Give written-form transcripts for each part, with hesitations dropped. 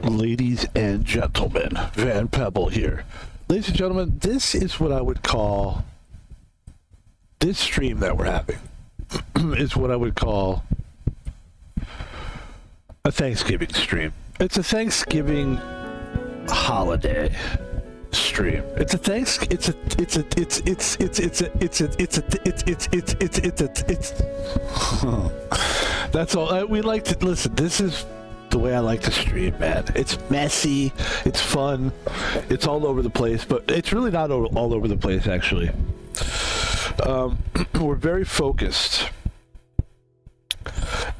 Ladies and gentlemen, Van Pebble here. Ladies and gentlemen, this is what I would call, this stream that we're having is what I would call a Thanksgiving stream. It's a Thanksgiving holiday stream. It's a that's all. We like to listen. This is the way I like to stream, man. It's messy, it's fun, it's all over the place, but it's really not all over the place, actually. We're very focused,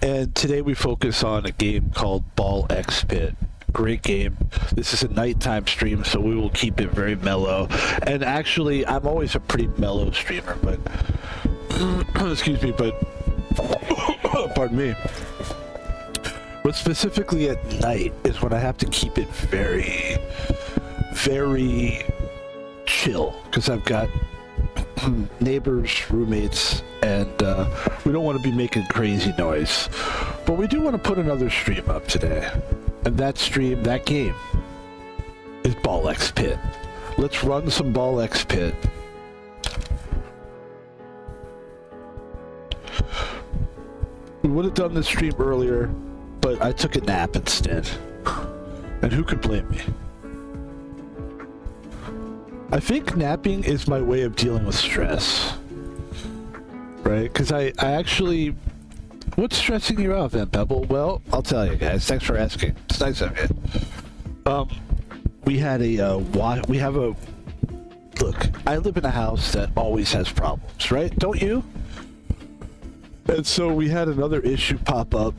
and today we focus on a game called Ball X Pit. Great game. This is a nighttime stream, so we will keep it very mellow. And actually, I'm always a pretty mellow streamer, but excuse me, but pardon me. But specifically at night is when I have to keep it very, very chill, because I've got neighbors, roommates, and we don't want to be making crazy noise. But we do want to put another stream up today. And that stream, that game, is Ball X Pit. Let's run some Ball X Pit. We would have done this stream earlier, but I took a nap instead. And who could blame me? I think napping is my way of dealing with stress. Right? Because I actually... What's stressing you out, Van Pebble? Well, I'll tell you guys. Thanks for asking. It's nice of you. We had we have a... Look, I live in a house that always has problems, right? Don't you? And so we had another issue pop up.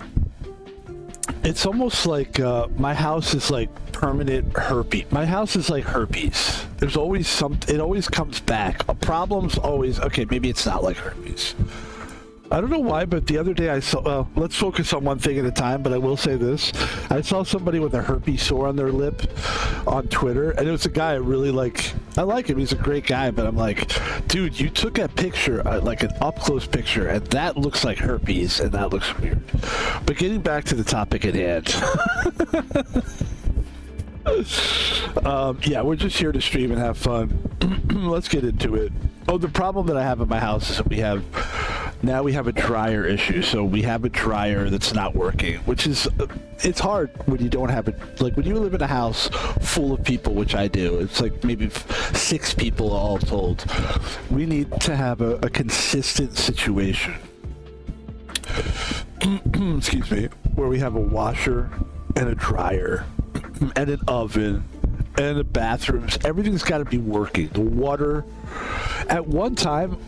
It's almost like my house is like permanent herpes. My house is like herpes. There's always it always comes back. A problem's always, okay, maybe it's not like herpes. I don't know why, but the other day I saw, let's focus on one thing at a time, but I will say this. I saw somebody with a herpes sore on their lip on Twitter, and it was a guy I really like. I like him. He's a great guy, but I'm like, dude, you took a picture, like an up-close picture, and that looks like herpes, and that looks weird. But getting back to the topic at hand. Yeah, we're just here to stream and have fun. Let's get into it. Oh, the problem that I have in my house is that we have a dryer issue. So we have a dryer that's not working, which is, it's hard when you don't have it. Like when you live in a house full of people, which I do, it's like maybe 6 people all told. We need to have a consistent situation. Excuse me, where we have a washer and a dryer and an oven and the bathrooms. Everything's got to be working. The water. At one time,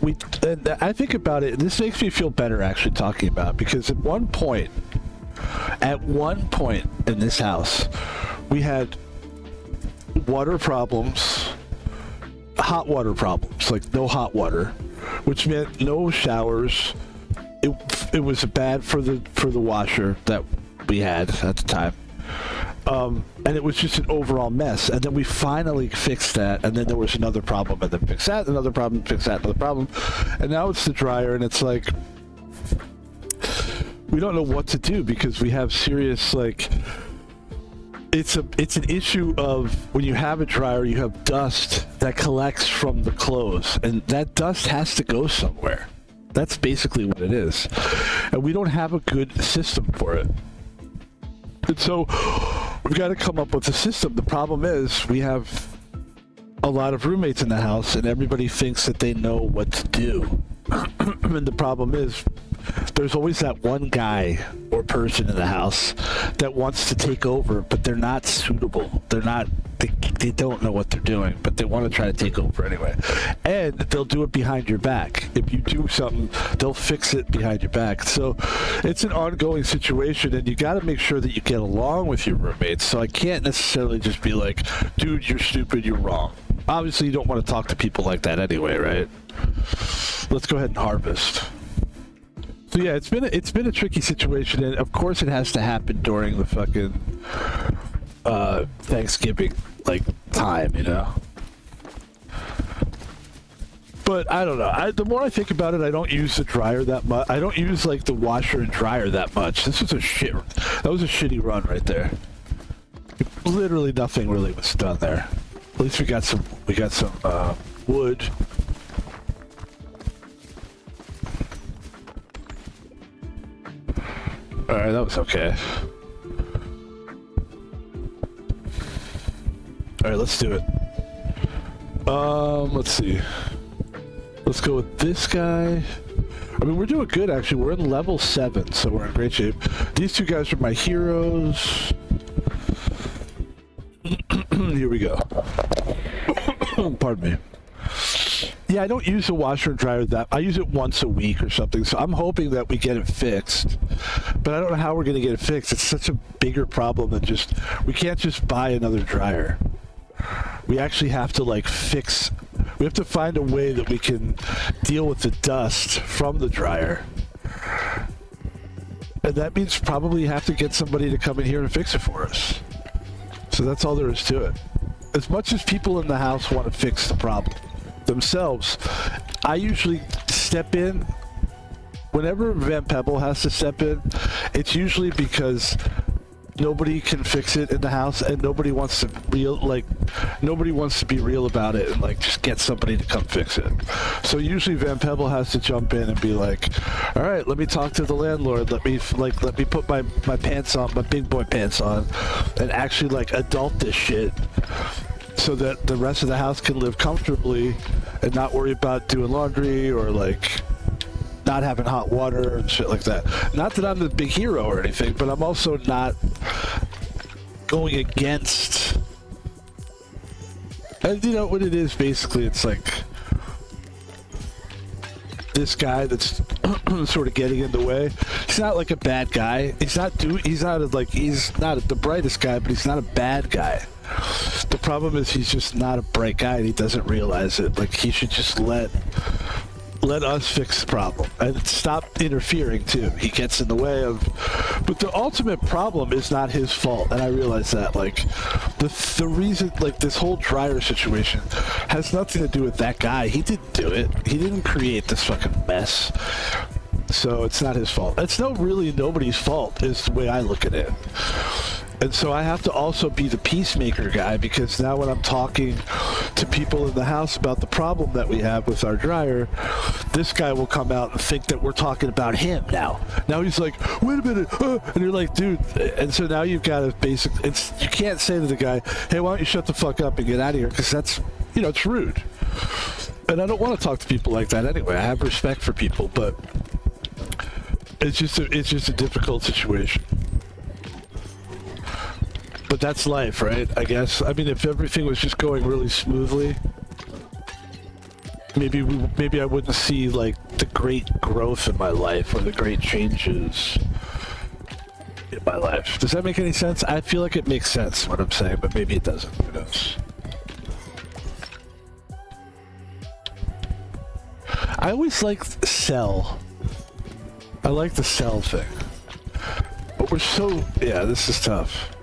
and I think about it, this makes me feel better actually talking about it, because at one point in this house, we had water problems, hot water problems, like no hot water, which meant no showers. It was bad for the washer that we had at the time. And it was just an overall mess. And then we finally fixed that, and then there was another problem, and then fixed that, another problem, fixed that, another problem. And now it's the dryer, and it's like, we don't know what to do, because we have serious, like, it's an issue of when you have a dryer, you have dust that collects from the clothes, and that dust has to go somewhere. That's basically what it is. And we don't have a good system for it. And so we've got to come up with a system. The problem is we have a lot of roommates in the house, and everybody thinks that they know what to do. And the problem is there's always that one guy or person in the house that wants to take over, but they're not suitable. They don't know what they're doing, but they want to try to take over anyway. And they'll do it behind your back. If you do something, they'll fix it behind your back. So it's an ongoing situation, and you got to make sure that you get along with your roommates. So I can't necessarily just be like, dude, you're stupid, you're wrong. Obviously, you don't want to talk to people like that anyway, right? Let's go ahead and harvest. So yeah, it's been a tricky situation, and of course it has to happen during the fucking Thanksgiving like time, you know. But I don't know. The more I think about it, I don't use the dryer that much. I don't use like the washer and dryer that much. That was a shitty run right there. literally nothing really was done there. At least we got some wood. Alright, that was okay. Alright, let's do it. Let's see. Let's go with this guy. I mean, we're doing good, actually. We're in level 7, so we're in great shape. These two guys are my heroes. Here we go. Pardon me. Yeah, I don't use the washer and dryer that. I use it once a week or something, so I'm hoping that we get it fixed. But I don't know how we're going to get it fixed. It's such a bigger problem than just... We can't just buy another dryer. We actually have to, like, fix... We have to find a way that we can deal with the dust from the dryer. And that means probably have to get somebody to come in here and fix it for us. So that's all there is to it. As much as people in the house want to fix the problem themselves, I usually step in. Whenever Pebble has to step in, it's usually because nobody can fix it in the house, and nobody wants to be real about it and like just get somebody to come fix it. So usually Pebble has to jump in and be like, all right, let me talk to the landlord, let me put my pants on, my big boy pants on, and actually like adult this shit so that the rest of the house can live comfortably and not worry about doing laundry or like not having hot water and shit like that. Not that I'm the big hero or anything, but I'm also not going against. And you know what it is, basically, it's like this guy that's sort of getting in the way. He's not like a bad guy. He's not the brightest guy, but he's not a bad guy. The problem is he's just not a bright guy and he doesn't realize it. Like, he should just let us fix the problem and stop interfering too. He gets in the way of, but the ultimate problem is not his fault, and I realize that. Like, the reason, like, this whole dryer situation has nothing to do with that guy. He didn't do it. He didn't create this fucking mess, so it's not his fault. It's really nobody's fault is the way I look at it. And so I have to also be the peacemaker guy, because now when I'm talking to people in the house about the problem that we have with our dryer, this guy will come out and think that we're talking about him now. Now he's like, wait a minute, and you're like, dude. And so now you've got to you can't say to the guy, hey, why don't you shut the fuck up and get out of here, because that's, it's rude. And I don't want to talk to people like that anyway. I have respect for people, but it's just a difficult situation. But that's life, right? I guess. I mean, if everything was just going really smoothly, maybe I wouldn't see like the great growth in my life or the great changes in my life. Does that make any sense? I feel like it makes sense what I'm saying, but maybe it doesn't. Who knows? I always like sell. I like the sell thing. But we're so... Yeah, this is tough.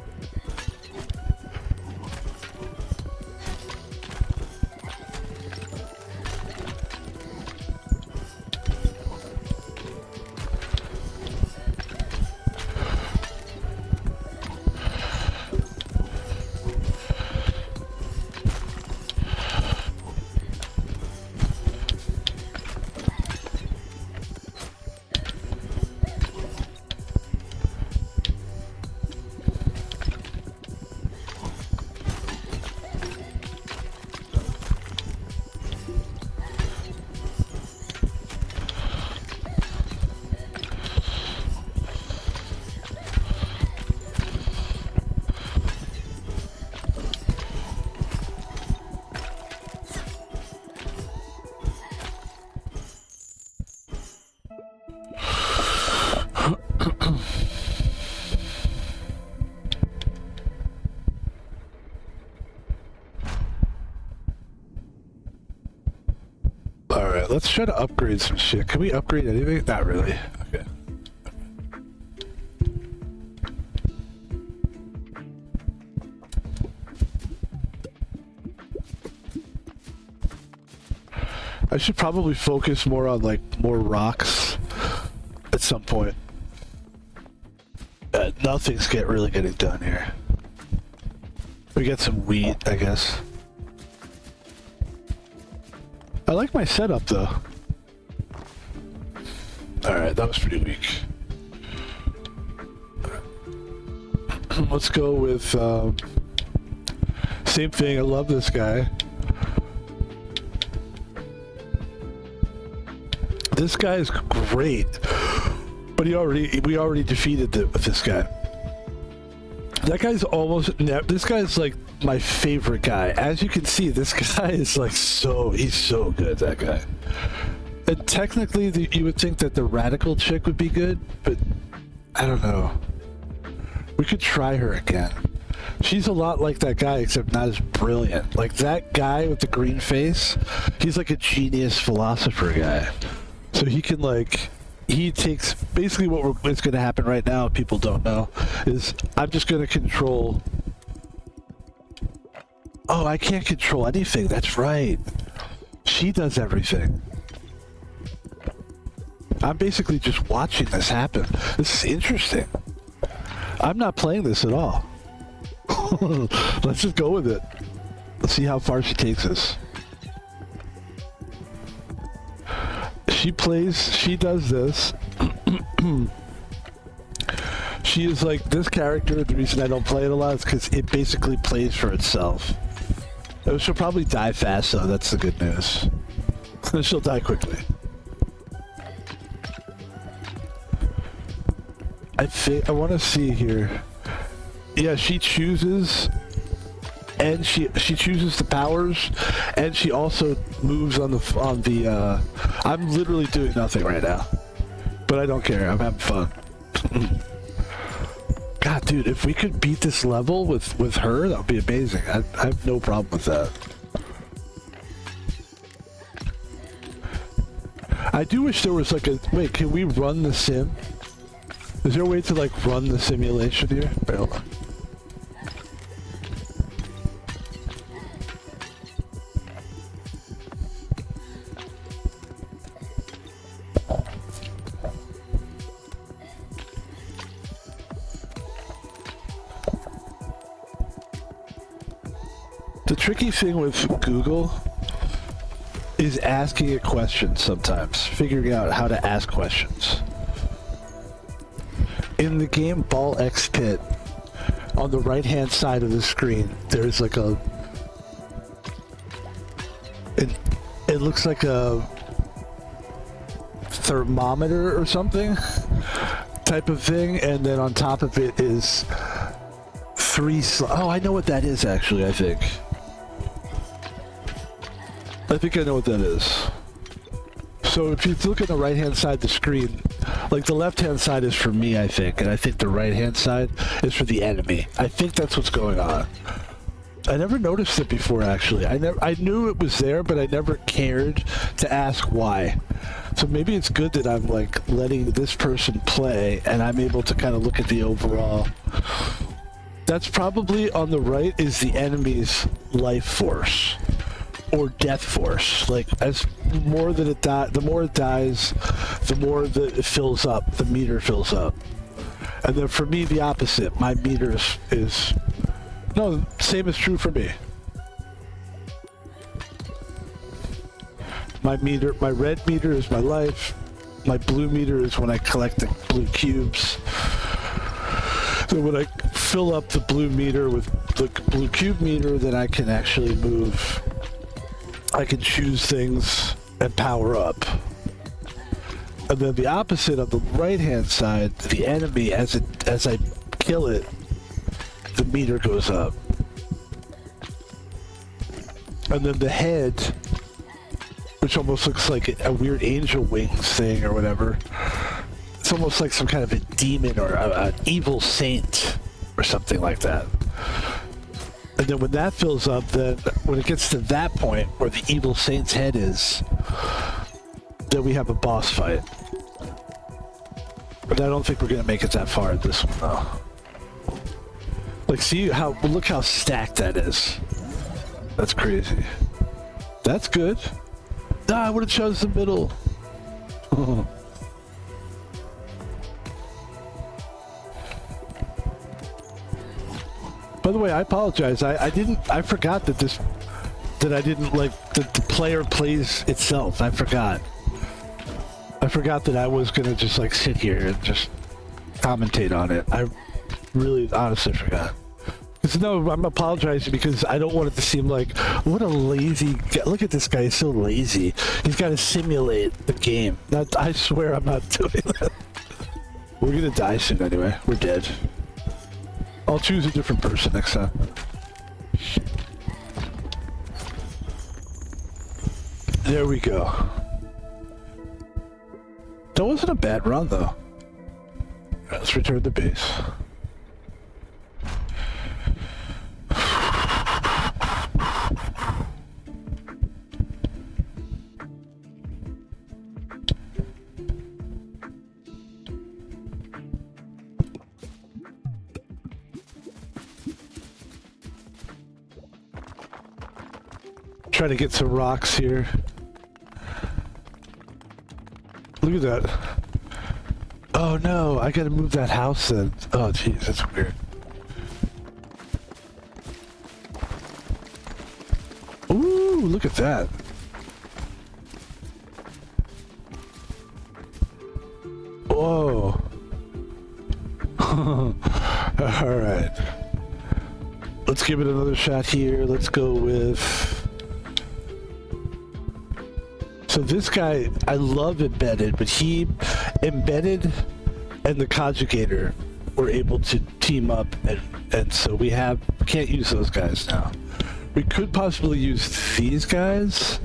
Let's try to upgrade some shit. Can we upgrade anything? Not really. Okay. I should probably focus more on like more rocks at some point. Nothing's really getting done here. We get some wheat, I guess. I like my setup though. Alright, that was pretty weak. Let's go with same thing. I love this guy. This guy is great, but we already defeated this guy. That guy's almost. This guy's like my favorite guy. As you can see, this guy is like he's so good. That guy. And technically, you would think that the radical chick would be good, but I don't know. We could try her again. She's a lot like that guy, except not as brilliant. Like that guy with the green face, he's like a genius philosopher guy. So he can he takes, basically what's going to happen right now, if people don't know, is I'm just going to control. Oh, I can't control anything. That's right. She does everything. I'm basically just watching this happen. This is interesting. I'm not playing this at all. Let's just go with it. Let's see how far she takes us. She does this. She is like this character. The reason I don't play it a lot is because it basically plays for itself. She'll probably die fast though, that's the good news. She'll die quickly. I want to see here. Yeah, she chooses, and she chooses the powers, and she also moves on the. I'm literally doing nothing right now, but I don't care. I'm having fun. God, dude, if we could beat this level with her, that would be amazing. I have no problem with that. I do wish there was like a wait. Can we run the sim? Is there a way to like run the simulation here? Wait, hold on. The tricky thing with Google is asking a question sometimes, figuring out how to ask questions. In the game Ball X Pit, on the right hand side of the screen, there's like it looks like a thermometer or something type of thing, and then on top of it is oh, I know what that is actually. I think I know what that is. So if you look at the right hand side of the screen, like the left hand side is for me, I think, and I think the right hand side is for the enemy. I think that's what's going on. I never noticed it before, actually. I knew it was there, but I never cared to ask why. So maybe it's good that I'm like letting this person play and I'm able to kind of look at the overall. That's probably on the right is the enemy's life force or death force. Like as more that it the more it dies, the more that it fills up, the meter fills up. And then for me, the opposite. My meter is no, same is true for me. My red meter is my life. My blue meter is when I collect the blue cubes. So when I fill up the blue meter with the blue cube meter, then I can actually move. I can choose things and power up. And then the opposite on the right-hand side, the enemy, as I kill it, the meter goes up. And then the head, which almost looks like a weird angel wings thing or whatever. It's almost like some kind of a demon or an evil saint or something like that. And then when that fills up, then when it gets to that point where the evil saint's head is, then we have a boss fight. But I don't think we're gonna make it that far in this one though. Like, look how stacked that is. That's crazy. That's good. I would have chosen the middle. By the way, I apologize. I forgot that I didn't like that the player plays itself. I forgot that I was gonna just like sit here and just commentate on it. I really honestly forgot. No, I'm apologizing because I don't want it to seem like, what a lazy guy. Look at this guy, he's so lazy. He's got to simulate the game. I swear I'm not doing that. We're gonna die soon anyway. We're dead. I'll choose a different person next time. There we go. That wasn't a bad run though. Let's return to base. Try to get some rocks here. Look at that. Oh no, I gotta move that house then. Oh jeez, that's weird. Ooh, look at that. Whoa. Alright. Let's give it another shot here. Let's go with... So this guy, I love Embedded, but Embedded and the Conjugator were able to team up, and so we can't use those guys now. We could possibly use these guys,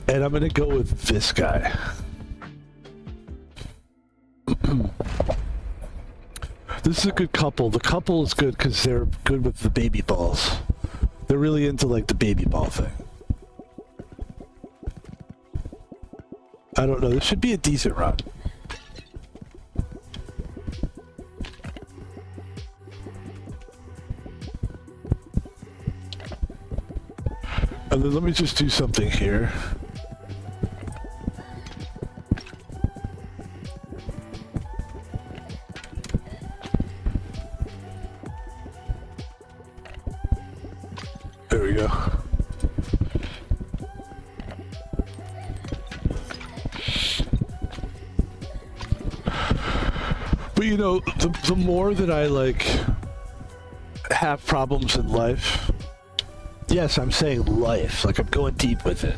and I'm gonna go with this guy. This is a good couple. The couple is good because they're good with the baby balls. They're really into like the baby ball thing. I don't know, this should be a decent run. And then let me just do something here. There we go. But you know, the more that I like have problems in life, yes, I'm saying life, like I'm going deep with it.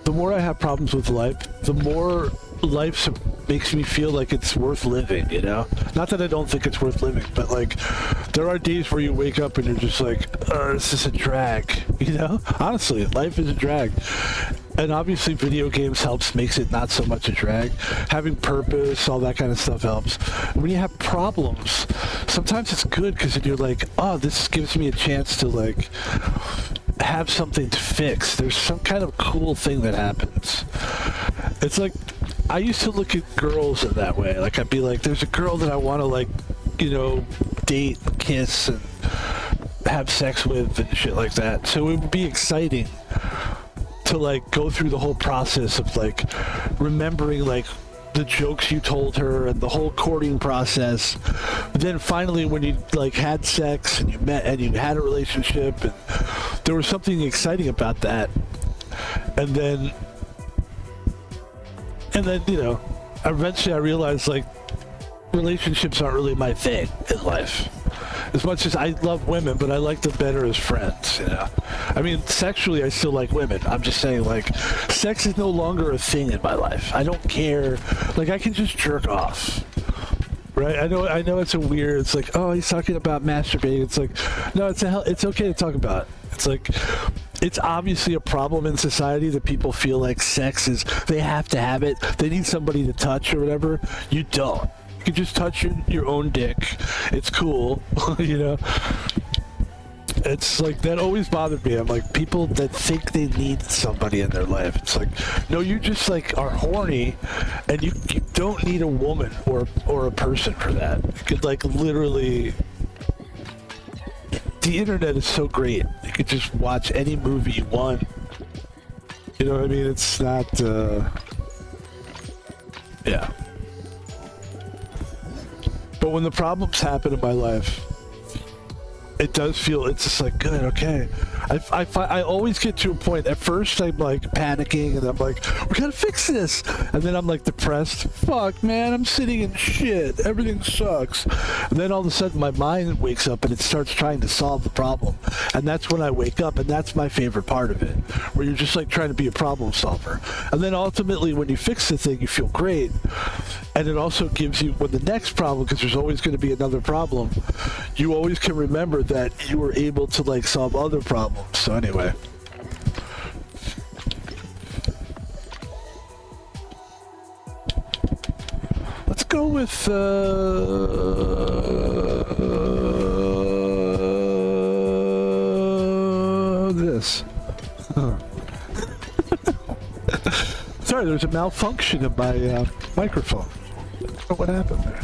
The more I have problems with life, the more life makes me feel like it's worth living, you know? Not that I don't think it's worth living, but like, there are days where you wake up and you're just like, this is a drag, you know? Honestly, life is a drag. And obviously video games makes it not so much a drag. Having purpose, all that kind of stuff helps. When you have problems, sometimes it's good because then you're like, oh, this gives me a chance to like have something to fix. There's some kind of cool thing that happens. It's like, I used to look at girls in that way. Like I'd be like, there's a girl that I want to like, you know, date, kiss, and have sex with and shit like that. So it would be exciting to like go through the whole process of like remembering like the jokes you told her and the whole courting process. But then finally when you like had sex and you met and you had a relationship and there was something exciting about that. And then you know, eventually I realized like relationships aren't really my thing in life. As much as I love women, but I like them better as friends, you know? I mean, sexually, I still like women. I'm just saying, like, sex is no longer a thing in my life. I don't care. Like, I can just jerk off, right? I know it's a weird, it's like, oh, he's talking about masturbating. It's like, no, it's okay to talk about it. It's like, it's obviously a problem in society that people feel like sex is, they have to have it. They need somebody to touch or whatever. You don't. You can just touch your own dick. It's cool, you know? It's like, that always bothered me. I'm like, people that think they need somebody in their life. It's like, no, you just like are horny and you don't need a woman or a person for that. You could like literally, the internet is so great. You could just watch any movie you want. You know what I mean? It's not, yeah. But when the problems happen in my life, it does feel, it's just like, good, okay. I always get to a point, at first I'm like panicking and I'm like, we gotta fix this. And then I'm like depressed. Fuck, man, I'm sitting in shit. Everything sucks. And then all of a sudden my mind wakes up and it starts trying to solve the problem. And that's when I wake up, and that's my favorite part of it, where you're just like trying to be a problem solver. And then ultimately when you fix the thing, you feel great. And it also gives you, when the next problem, because there's always going to be another problem, you always can remember that you were able to like solve other problems. So anyway. Let's go with this. Sorry, there's a malfunction in my microphone. I don't know what happened there.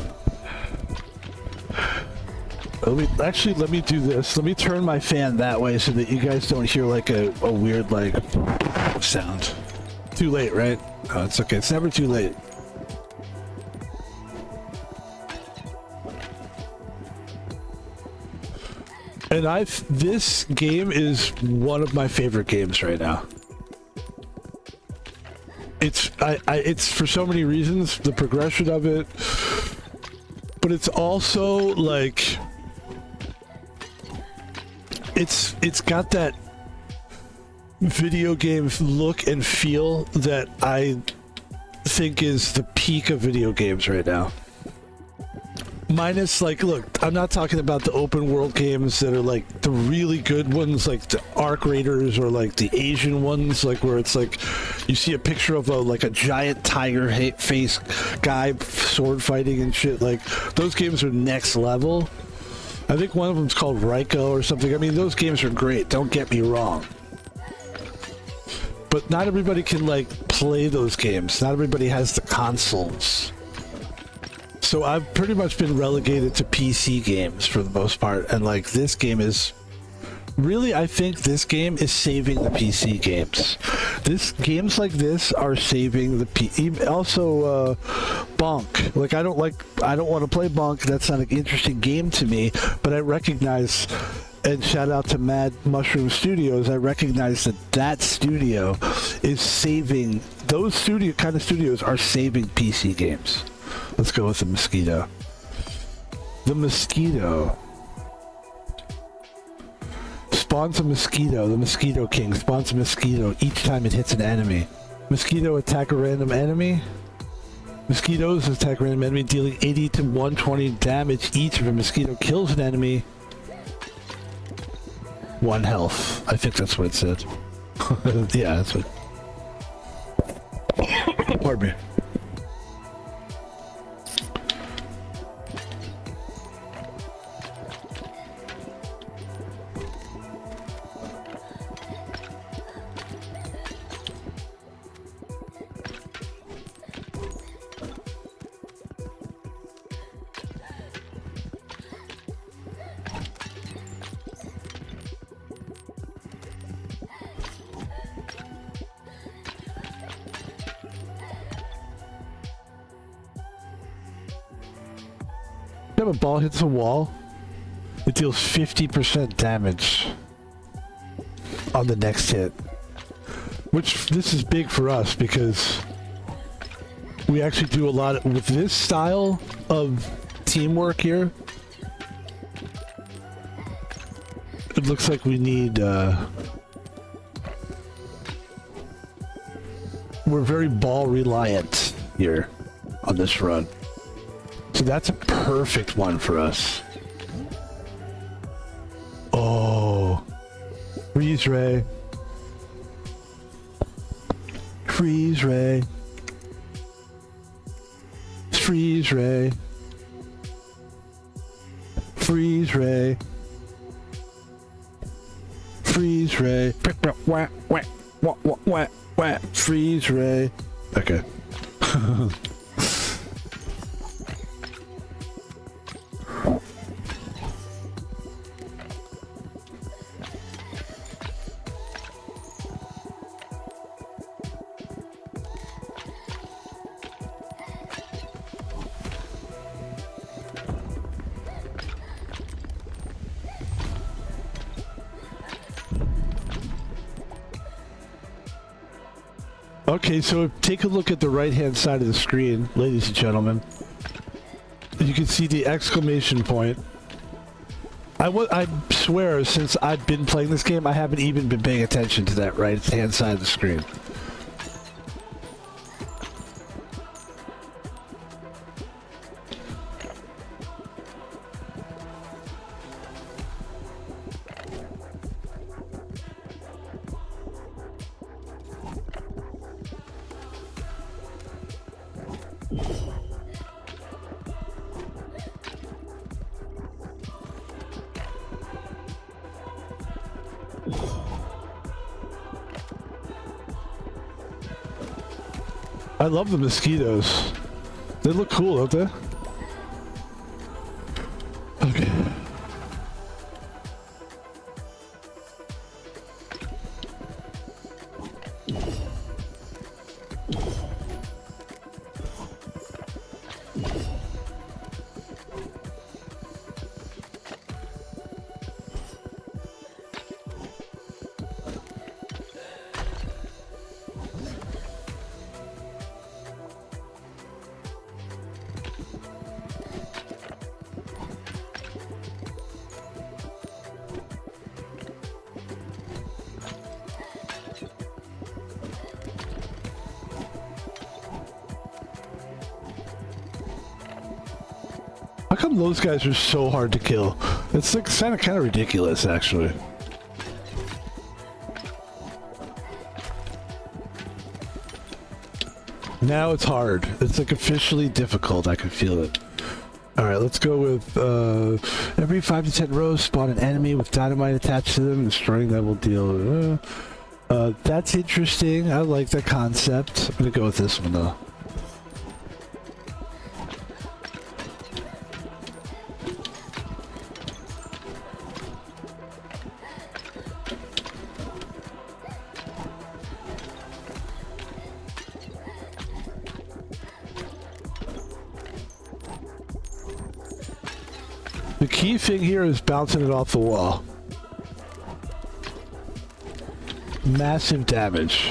Let me do this. Let me turn my fan that way so that you guys don't hear like a weird like sound. Too late, right? Oh, it's okay. It's never too late. And this game is one of my favorite games right now. It's for so many reasons, the progression of it, but it's also like it's got that video game look and feel that I think is the peak of video games right now. Minus, like, look, I'm not talking about the open world games that are like the really good ones, like the Arc Raiders, or like the Asian ones, like where it's like you see a picture of a giant tiger face guy sword fighting and shit. Like those games are next level. I think one of them's called Raiko or something. I mean, those games are great, don't get me wrong. But not everybody can like play those games. Not everybody has the consoles. So I've pretty much been relegated to PC games for the most part, and like this game is really, I think this game is saving the PC games. Games like this are saving the also Bonk. Like I don't want to play Bonk. That's not an interesting game to me, but I recognize, and shout out to Mad Mushroom Studios, I recognize that studio is saving, those studios are saving PC games. Let's go with the mosquito. The mosquito spawns a mosquito. The Mosquito King spawns a mosquito each time it hits an enemy. Mosquito attack a random enemy. Mosquitoes attack a random enemy, dealing 80 to 120 damage each. If a mosquito kills an enemy, 1 health. I think that's what it said. Yeah, that's what. Pardon me. If a ball hits a wall, it deals 50% damage on the next hit. Which, this is big for us because we actually do a lot with this style of teamwork here. It looks like we need, we're very ball reliant here on this run. So that's a perfect one for us. Oh. Freeze ray. Freeze ray. Freeze ray. Freeze ray. Freeze ray. Freeze ray. Okay. Okay, so take a look at the right-hand side of the screen, ladies and gentlemen. You can see the exclamation point. I swear, since I've been playing this game, I haven't even been paying attention to that right-hand side of the screen. I love the mosquitoes. They look cool, don't they? Okay. How come those guys are so hard to kill? It's like kind of ridiculous, actually. Now it's hard. It's like officially difficult. I can feel it. Alright, let's go with every 5 to 10 rows spawn an enemy with dynamite attached to them. Destroying them will deal. That's interesting. I like that concept. I'm gonna go with this one though. The key thing here is bouncing it off the wall. Massive damage.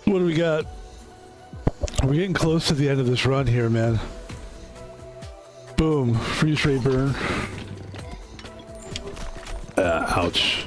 What do we got? We're getting close to the end of this run here, man. Boom. Freeze ray burn. Ouch.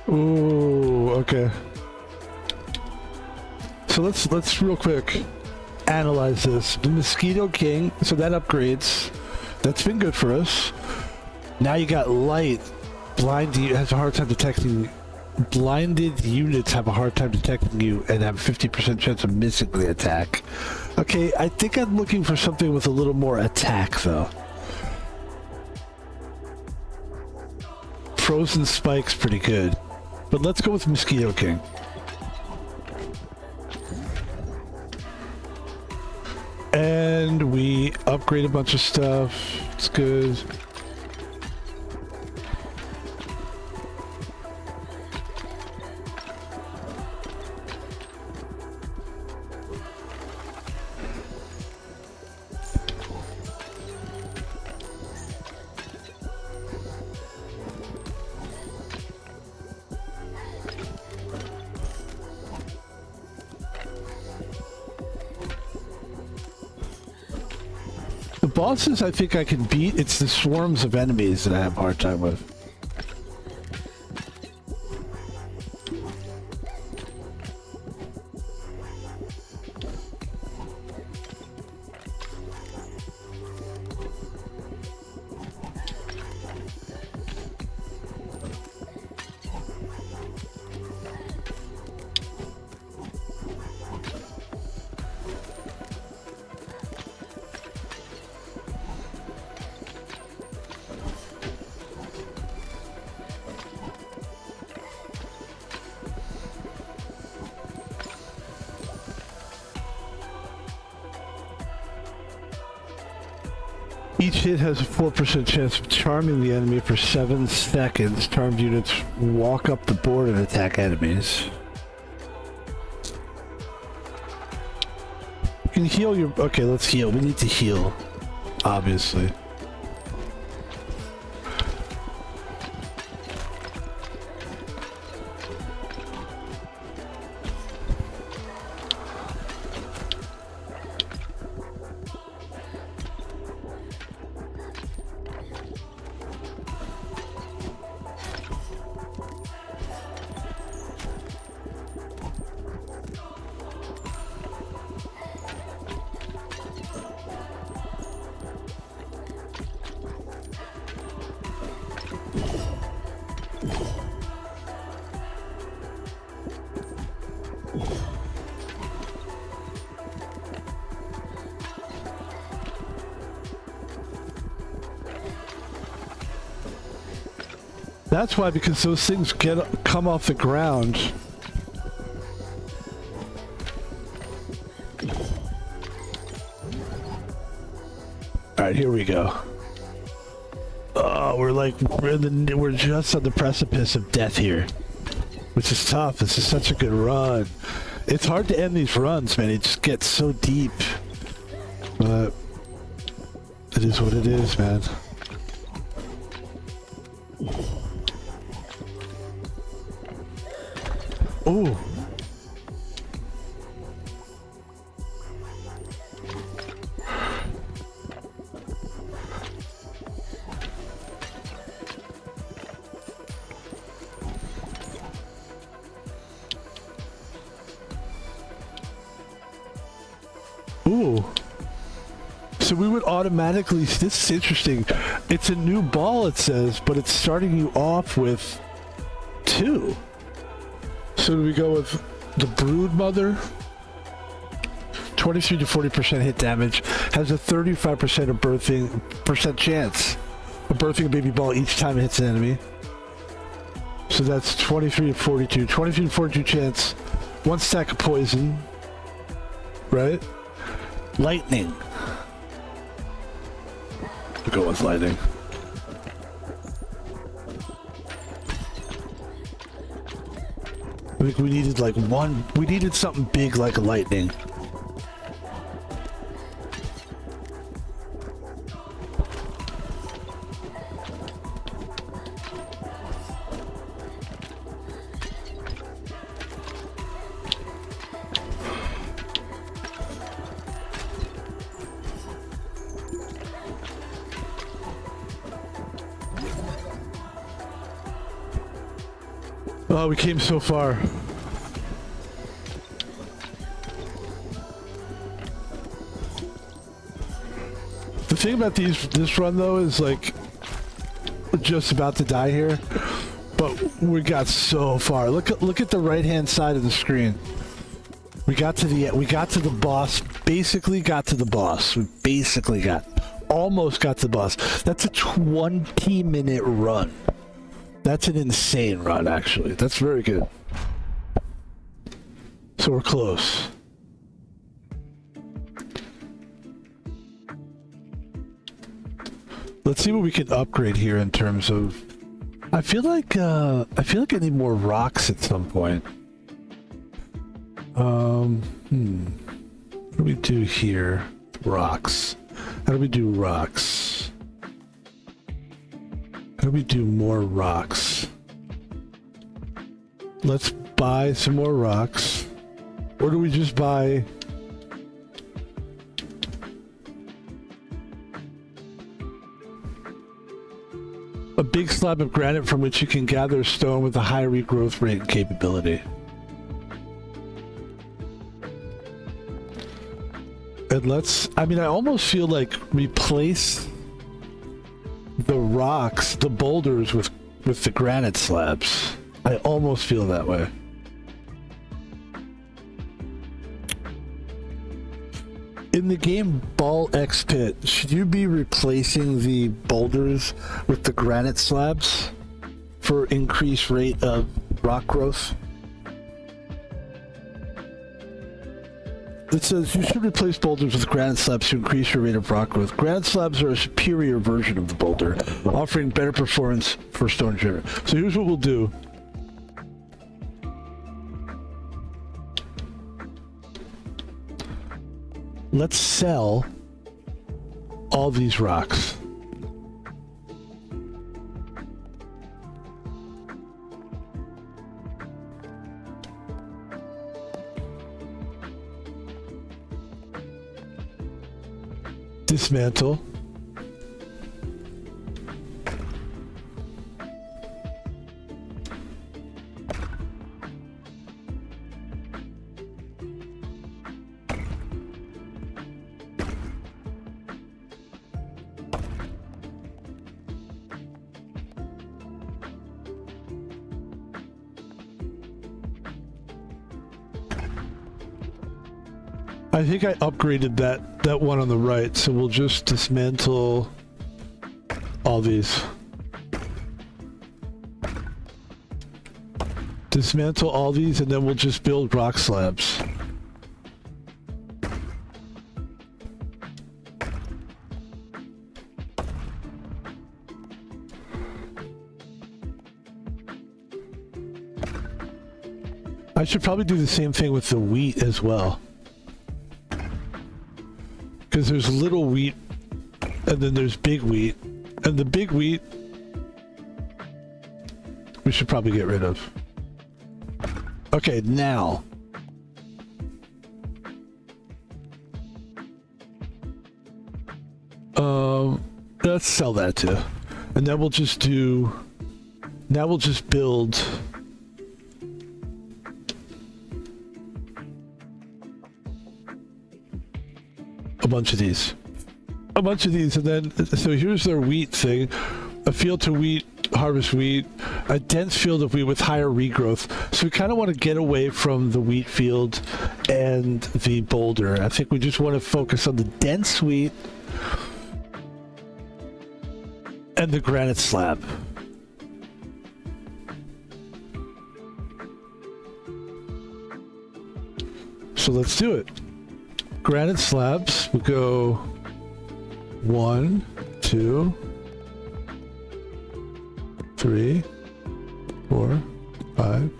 Ooh, okay. So let's real quick analyze this. The Mosquito King, so that upgrades. That's been good for us. Now you got light. Blind has a hard time detecting. Blinded units have a hard time detecting you and have a 50% chance of missing the attack. Okay, I think I'm looking for something with a little more attack though. Frozen Spike's pretty good. But let's go with Mosquito King. And we upgrade a bunch of stuff. It's good. The bosses I think I can beat. It's the swarms of enemies that I have a hard time with. Each hit has a 4% chance of charming the enemy for 7 seconds. Charmed units walk up the board and attack enemies. You can heal your... Okay, let's heal. We need to heal, obviously. That's why, because those things come off the ground. All right, here we go. Oh, we're just on the precipice of death here, which is tough. This is such a good run. It's hard to end these runs, man. It just gets so deep, but it is what it is, man. Oh. Ooh. So we would automatically, this is interesting. It's a new ball, it says, but it's starting you off with 2. So do we go with the Brood Mother? 23 to 40% hit damage, has a 35% of birthing chance of birthing a baby ball each time it hits an enemy. So that's 23 to 42. 23 to 42 chance. 1 stack of poison. Right? Lightning. We'll go with lightning. I think we needed like we needed something big like lightning. Oh, we came so far. The thing about this run though is like we're just about to die here, but we got so far. Look at the right hand side of the screen. We got to the boss. Basically got to the boss. We basically almost got to the boss. That's a 20-minute run. That's an insane run, actually. That's very good. So we're close. Let's see what we can upgrade here in terms of... I feel like I need more rocks at some point. What do we do here? Rocks. How do we do rocks? How do we do more rocks? Let's buy some more rocks. Or do we just buy... a big slab of granite from which you can gather stone with a high regrowth rate and capability? And let's... I mean, I almost feel like replace the rocks, the boulders with the granite slabs. I almost feel that way. In the game Ball X Pit, should you be replacing the boulders with the granite slabs for increased rate of rock growth? It says you should replace boulders with granite slabs to increase your rate of rock growth. Granite slabs are a superior version of the boulder, offering better performance for stone driven. So here's what we'll do. Let's sell all these rocks. Dismantle. I think I upgraded that one on the right, so we'll just dismantle all these. Dismantle all these and then we'll just build rock slabs. I should probably do the same thing with the wheat as well. Because there's little wheat, and then there's big wheat. And the big wheat, we should probably get rid of. Okay, now. Let's sell that too. And then we'll just do... Now we'll just build... a bunch of these, and then so here's their wheat thing: a field to wheat, harvest wheat, a dense field of wheat with higher regrowth. So we kind of want to get away from the wheat field and the boulder. I think we just want to focus on the dense wheat and the granite slab. So let's do it. Granite slabs, we'll go 1, 2, 3, 4, 5.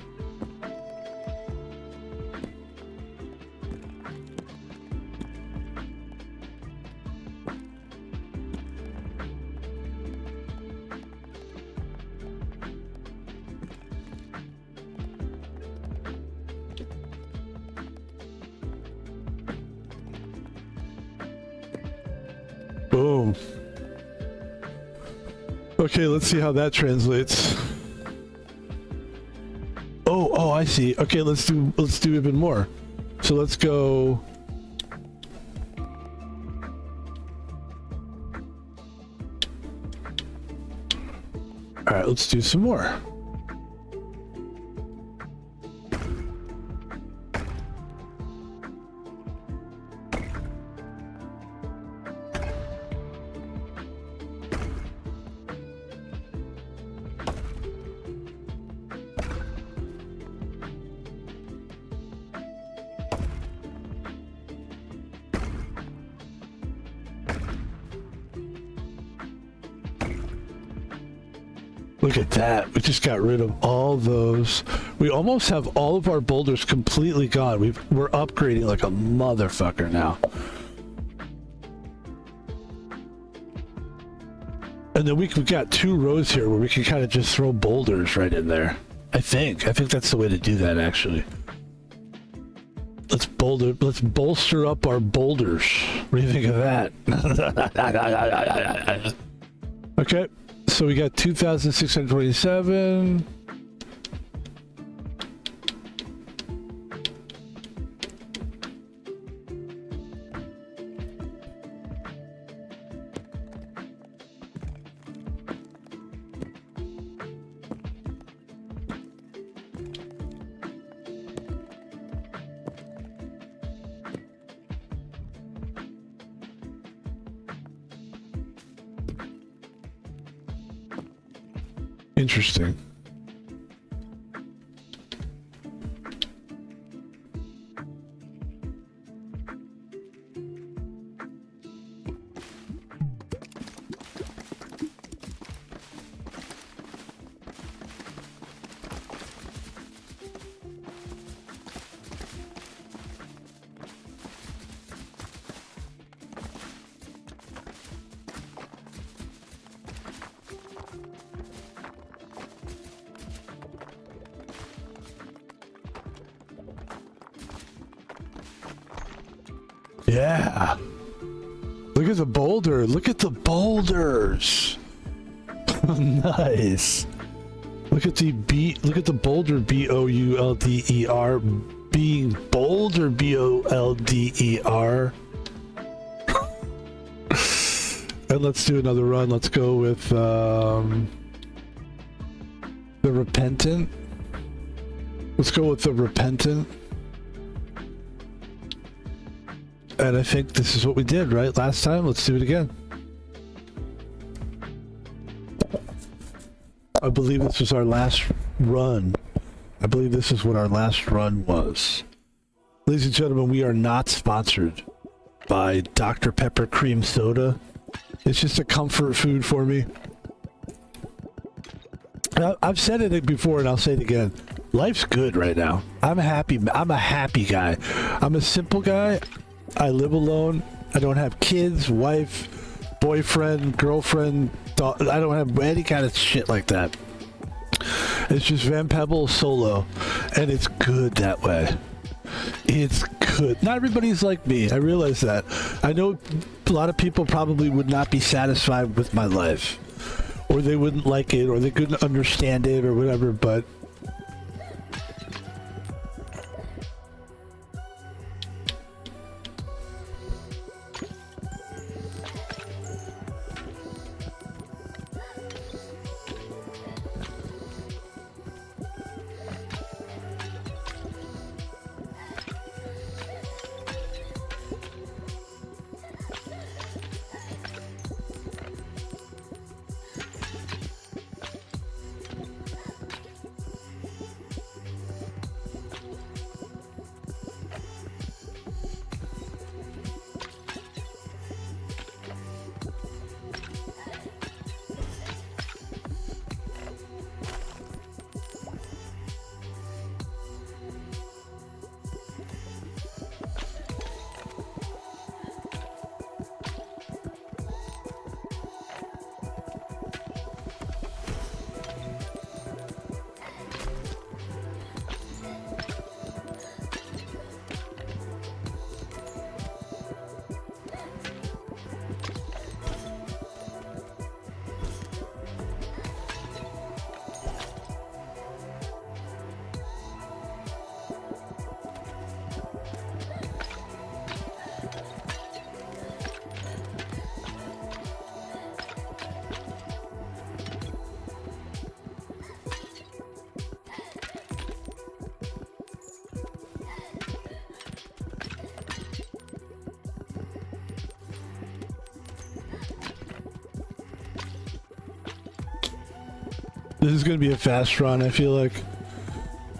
Boom. Okay, let's see how that translates. Oh, I see. Okay, let's do even more. So let's go. All right, let's do some more. Look at that. We just got rid of all those. We almost have all of our boulders completely gone. We're upgrading like a motherfucker now. And then we've got 2 rows here where we can kind of just throw boulders right in there. I think that's the way to do that, actually. Let's bolster up our boulders. What do you think of that? Okay. So we got 2,627. Interesting. Yeah. Look at the boulder. Look at the boulders. Nice. Look at the boulder B-O-U-L-D-E-R being boulder B-O-L-D-E-R. And let's do another run. Let's go with the repentant. Let's go with the repentant. And I think this is what we did, right? Last time. Let's do it again. I believe this was our last run. I believe this is what our last run was. Ladies and gentlemen, we are not sponsored by Dr. Pepper Cream Soda. It's just a comfort food for me. I've said it before and I'll say it again. Life's good right now. I'm happy. I'm a happy guy. I'm a simple guy. I live alone. I don't have kids, wife, boyfriend, girlfriend. I don't have any kind of shit like that. It's just Van Pebble solo, and it's good that way. It's good. Not everybody's like me. I realize that. I know a lot of people probably would not be satisfied with my life, or they wouldn't like it, or they couldn't understand it, or whatever, but This is gonna be a fast run, I feel like.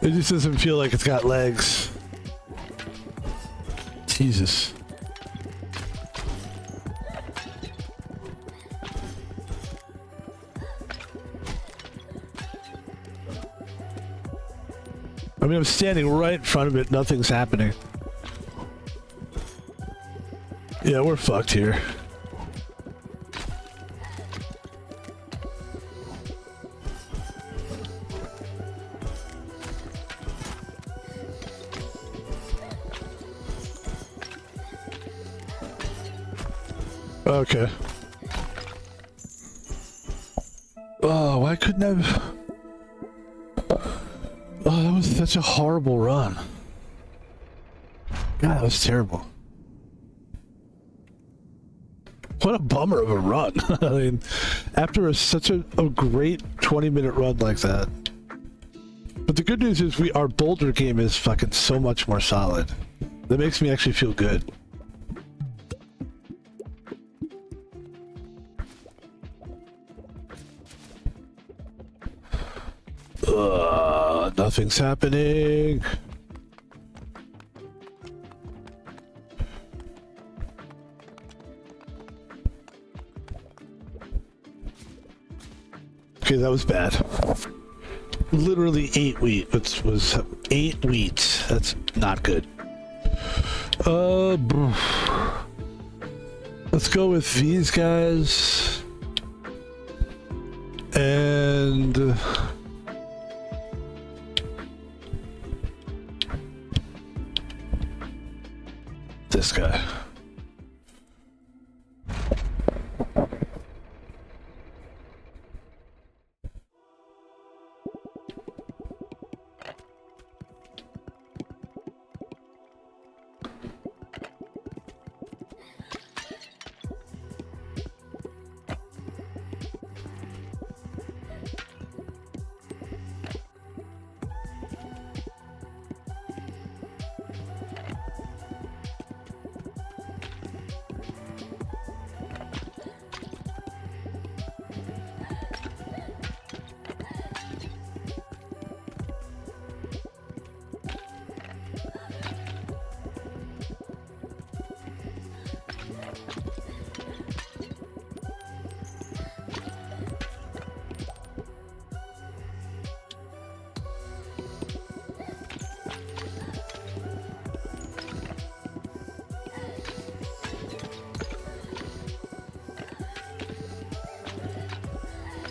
It just doesn't feel like it's got legs. Jesus. I mean, I'm standing right in front of it, nothing's happening. Yeah, we're fucked here. Okay. Oh, why couldn't I have... Oh, that was such a horrible run. God, that was terrible. What a bummer of a run. I mean, after such a great 20-minute run like that. But the good news is our boulder game is fucking so much more solid. That makes me actually feel good. Nothing's happening. Okay, that was bad. Literally 8 wheat. It was 8 wheat. That's not good. Let's go with these guys. And... this guy.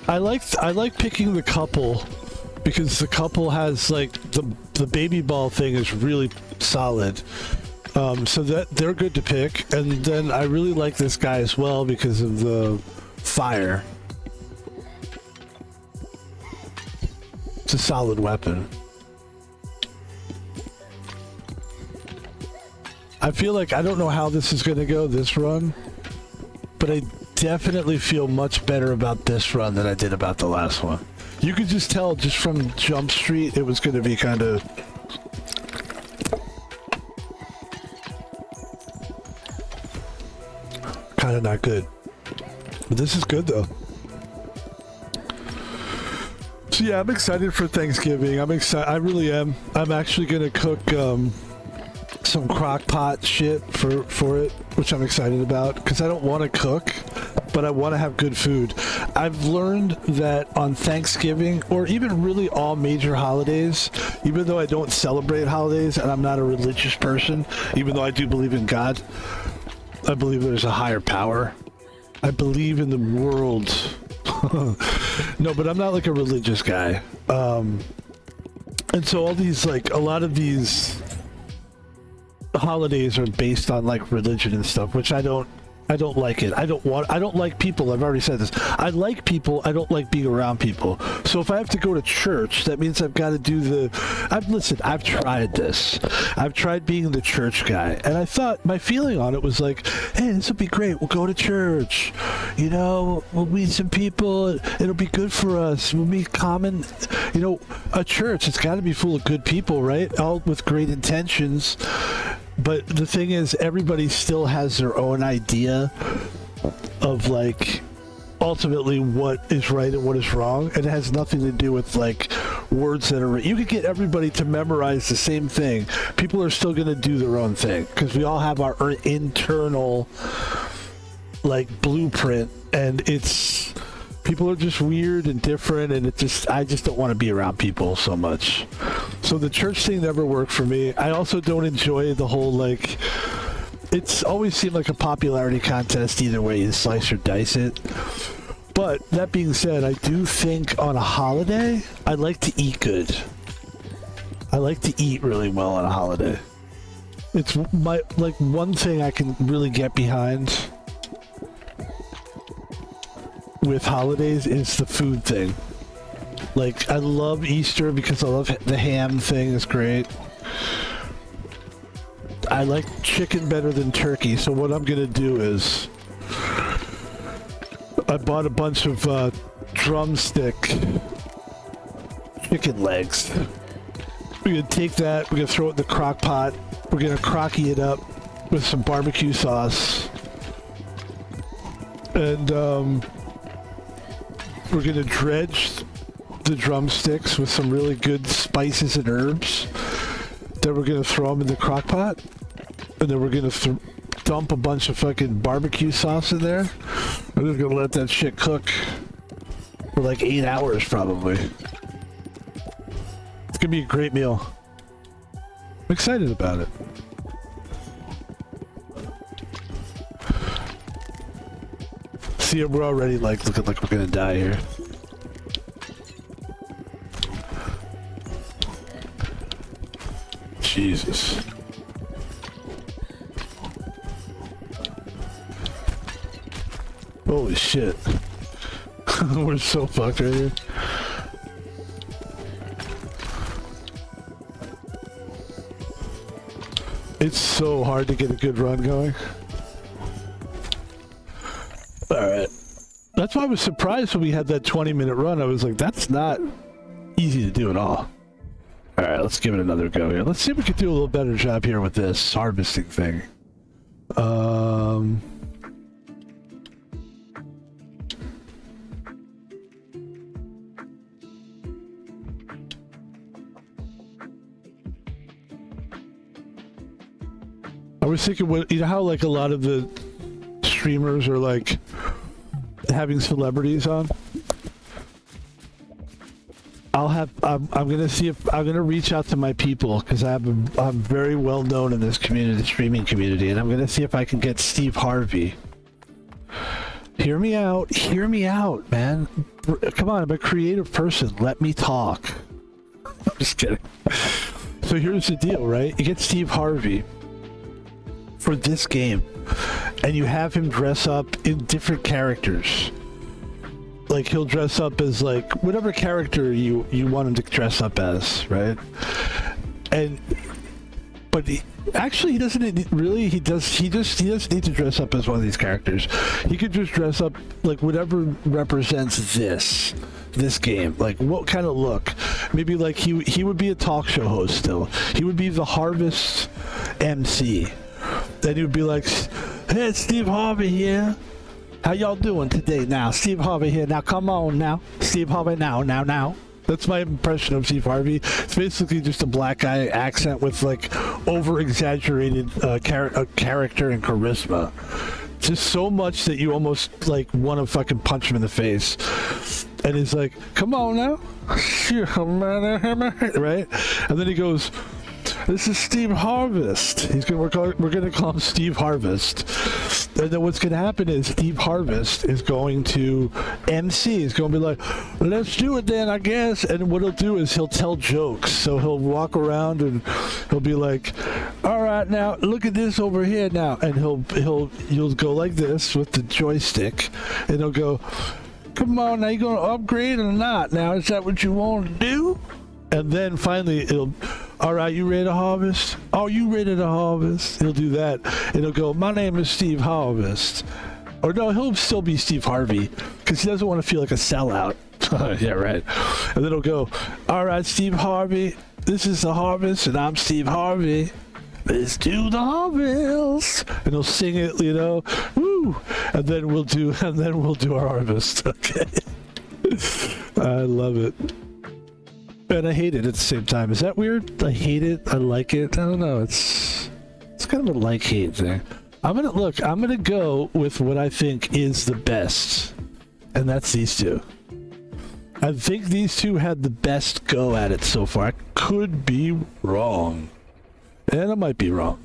I like picking the couple because the couple has like the baby ball thing is really solid, so that they're good to pick. And then I really like this guy as well because of the fire. It's a solid weapon. I feel like I don't know how this is going to go this run, but I definitely feel much better about this run than I did about the last one. You could just tell just from Jump Street it was going to be kind of not good. But this is good though. So yeah, I'm excited for Thanksgiving. I'm excited. I really am. I'm actually going to cook some crock pot shit for it, which I'm excited about because I don't want to cook, but I want to have good food. I've learned that on Thanksgiving, or even really all major holidays, even though I don't celebrate holidays and I'm not a religious person, even though I do believe in God, I believe there's a higher power. I believe in the world. No, but I'm not like a religious guy. And so all these, like, a lot of these holidays are based on like religion and stuff, which I don't like it. I don't like people. I've already said this. I like people. I don't like being around people. So if I have to go to church, that means I've got to do I've tried this. I've tried being the church guy, and I thought my feeling on it was like, hey, this will be great. We'll go to church. You know, we'll meet some people. It'll be good for us. We'll meet common, you know, a church. It's got to be full of good people, right? All with great intentions. But the thing is, everybody still has their own idea of like ultimately what is right and what is wrong. And it has nothing to do with like words that are, you could get everybody to memorize the same thing. People are still going to do their own thing because we all have our internal like blueprint, and it's, people are just weird and different, and I just don't want to be around people so much. So the church thing never worked for me. I also don't enjoy the whole like, it's always seemed like a popularity contest either way you slice or dice it. But that being said, I do think on a holiday, I like to eat good. I like to eat really well on a holiday. It's my, like, one thing I can really get behind with holidays is the food thing. Like, I love Easter because I love the ham thing, is great. I like chicken better than turkey, so what I'm gonna do is I bought a bunch of drumstick chicken legs. We're gonna take that, we're gonna throw it in the crock pot, we're gonna crocky it up with some barbecue sauce, and we're gonna dredge the drumsticks with some really good spices and herbs. Then we're gonna throw them in the crock pot, and then we're gonna dump a bunch of fucking barbecue sauce in there. I'm just gonna let that shit cook for like 8 hours probably. It's gonna be a great meal. I'm excited about it. See, we're already like looking like we're gonna die here. Jesus. Holy shit. We're so fucked right here. It's so hard to get a good run going. Alright. That's why I was surprised when we had that 20-minute run. I was like, that's not easy to do at all. Alright, let's give it another go here. Let's see if we can do a little better job here with this harvesting thing. I was thinking, you know how like a lot of the streamers are like having celebrities on? I'm gonna see if I'm gonna reach out to my people because I'm very well known in this community, the streaming community, and I'm gonna see if I can get Steve Harvey. Hear me out, man. Come on, I'm a creative person. Let me talk. I'm just kidding. So here's the deal, right? You get Steve Harvey for this game, and you have him dress up in different characters. Like, he'll dress up as like whatever character you want him to dress up as, right? But he doesn't really. He doesn't need to dress up as one of these characters. He could just dress up like whatever represents this game. Like, what kind of look? Maybe like he would be a talk show host still. He would be the Harvest MC. Then he would be like, "Hey, Steve Harvey here. How y'all doing today? Now, Steve Harvey here. Now, come on now. Steve Harvey now. That's my impression of Steve Harvey. It's basically just a black guy accent with like over-exaggerated character and charisma. Just so much that you almost like want to fucking punch him in the face. And he's like, "Come on now." Right? And then he goes, "This is Steve Harvest." We're gonna call him Steve Harvest. And then what's gonna happen is Steve Harvest is going to MC. He's gonna be like, "Let's do it then, I guess." And what he'll do is he'll tell jokes. So he'll walk around and he'll be like, "All right, now look at this over here now," and he'll go like this with the joystick, and he'll go, "Come on now, you gonna upgrade or not? Now is that what you want to do?" And then finally it'll, "All right, you ready to harvest? Oh, you ready to harvest?" He'll do that. And he'll go, "My name is Steve Harvest." Or no, he'll still be Steve Harvey because he doesn't want to feel like a sellout. Yeah, right. And then he'll go, "All right, Steve Harvey, this is the harvest, and I'm Steve Harvey. Let's do the harvest." And he'll sing it, you know. Woo! woo, and then we'll do our harvest. Okay. I love it. And I hate it at the same time. Is that weird? I hate it. I like it. I don't know. It's kind of a like-hate thing. I'm gonna go with what I think is the best, and that's these two. I think these two had the best go at it so far. I could be wrong, and I might be wrong.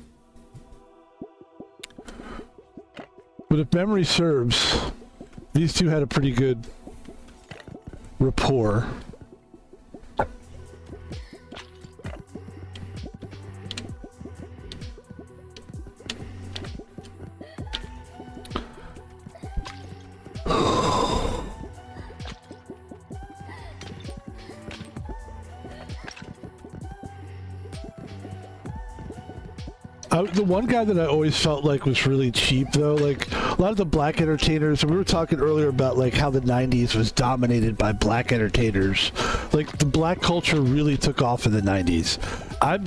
But if memory serves, these two had a pretty good rapport. The one guy that I always felt like was really cheap, though, like a lot of the black entertainers, and we were talking earlier about like how the 90s was dominated by black entertainers. Like the black culture really took off in the 90s. I'm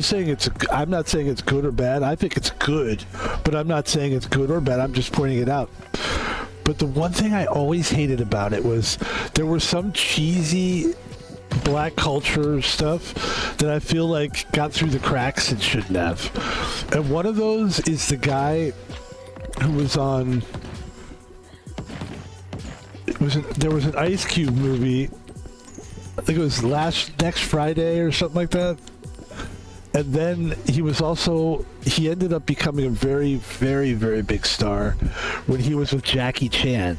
not saying it's good or bad. I think it's good, but I'm not saying it's good or bad. I'm just pointing it out. But the one thing I always hated about it was there were some cheesy black culture stuff that I feel like got through the cracks and shouldn't have. And one of those is the guy who was on... There was an Ice Cube movie, I think it was next Friday or something like that. And then he ended up becoming a very, very, very big star when he was with Jackie Chan.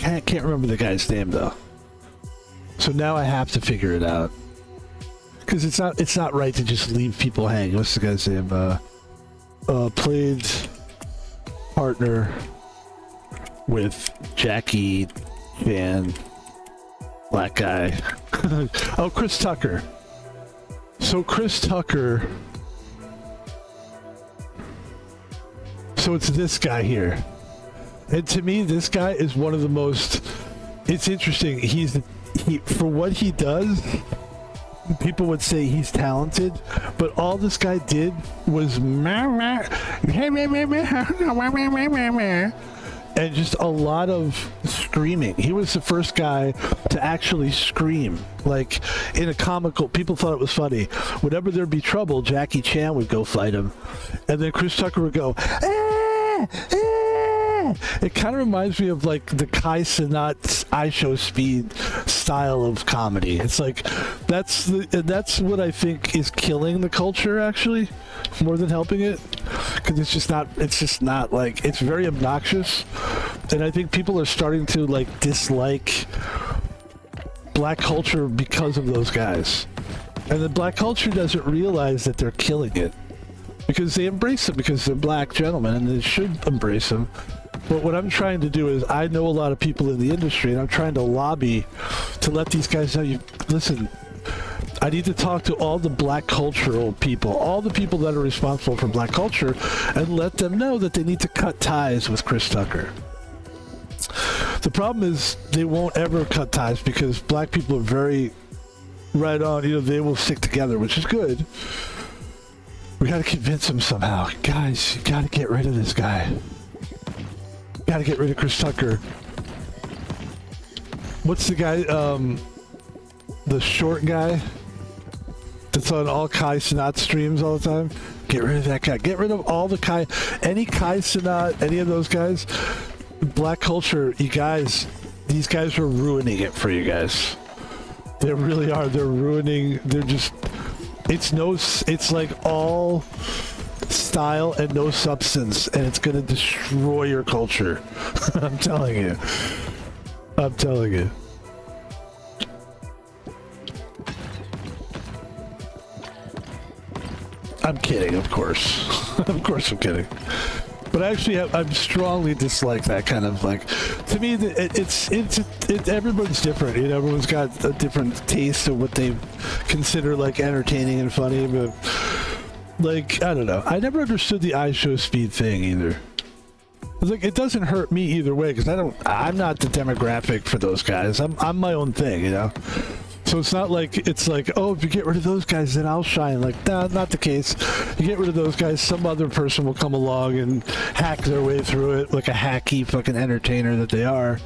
I can't remember the guy's name though. So now I have to figure it out. Because it's not right to just leave people hanging. What's the guy's name? Played partner with Jackie Chan, black guy. Oh, Chris Tucker. So Chris Tucker. So it's this guy here. And to me, this guy is one of the most... It's interesting. For what he does, people would say he's talented, but all this guy did was and just a lot of screaming. He was the first guy to actually scream, like in a comical. People thought it was funny. Whenever there'd be trouble, Jackie Chan would go fight him, and then Chris Tucker would go, ah, ah. It kind of reminds me of like the Kai Cenat I Show Speed style of comedy. It's like that's what I think is killing the culture actually, more than helping it, because it's just not like, it's very obnoxious, and I think people are starting to like dislike black culture because of those guys, and the black culture doesn't realize that they're killing it because they embrace them because they're black gentlemen and they should embrace them. But what I'm trying to do is, I know a lot of people in the industry, and I'm trying to lobby to let these guys know, listen, I need to talk to all the black cultural people, all the people that are responsible for black culture, and let them know that they need to cut ties with Chris Tucker. The problem is they won't ever cut ties because black people are very right on, they will stick together, which is good. We got to convince them somehow. Guys, you got to get rid of this guy. Gotta get rid of Chris Tucker. What's the guy, the short guy that's on all Kai Cenat streams all the time? Get rid of that guy. Get rid of all the any Kai Cenat, any of those guys. Black culture, you guys, these guys are ruining it for you guys. They really are. They're ruining, it's like all style and no substance, and it's gonna destroy your culture. I'm telling you. I'm kidding, of course. Of course I'm kidding. But actually, I strongly dislike that kind of like. To me, it's everyone's different. Everyone's got a different taste of what they consider like entertaining and funny, but. Like, I don't know. I never understood the I Show Speed thing either. Like, it doesn't hurt me either way because I'm not the demographic for those guys. I'm my own thing, So it's not like, it's like, oh, if you get rid of those guys, then I'll shine. Like, nah, not the case. You get rid of those guys, some other person will come along and hack their way through it like a hacky fucking entertainer that they are.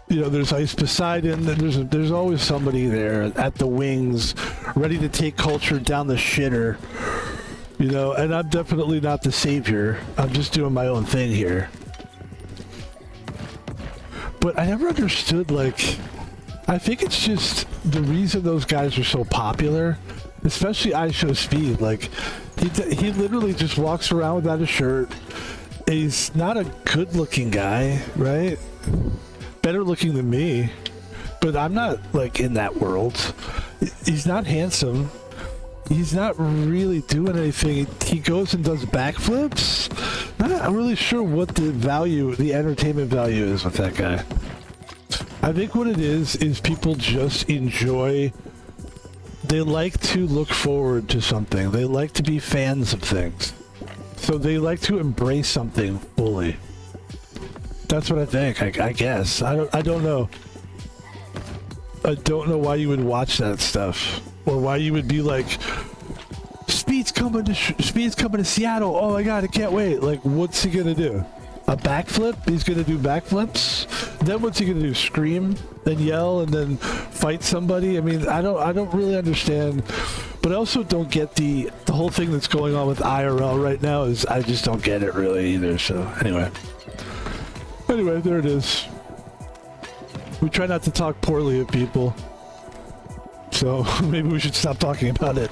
You know, there's Ice Poseidon, there's always somebody there at the wings, ready to take culture down the shitter. You know, and I'm definitely not the savior. I'm just doing my own thing here. But I never understood, like, I think it's just the reason those guys are so popular, especially I Show Speed. Like, he literally just walks around without a shirt. He's not a good-looking guy, right? Better looking than me, but I'm not, like, in that world. He's not handsome. He's not really doing anything. He goes and does backflips. Not really sure what the value, the entertainment value is with that guy. I think what it is people just enjoy, they like to look forward to something. They like to be fans of things. So they like to embrace something fully. That's what I think, I guess. I don't know. I don't know why you would watch that stuff. Or why you would be like, Speed's coming to Seattle. Oh my god, I can't wait. Like, what's he gonna do? A backflip? He's gonna do backflips? Then what's he gonna do? Scream and yell and then fight somebody? I mean, I don't really understand. But I also don't get the whole thing that's going on with IRL right now. Is I just don't get it really either. So anyway, there it is. We try not to talk poorly of people. So maybe we should stop talking about it.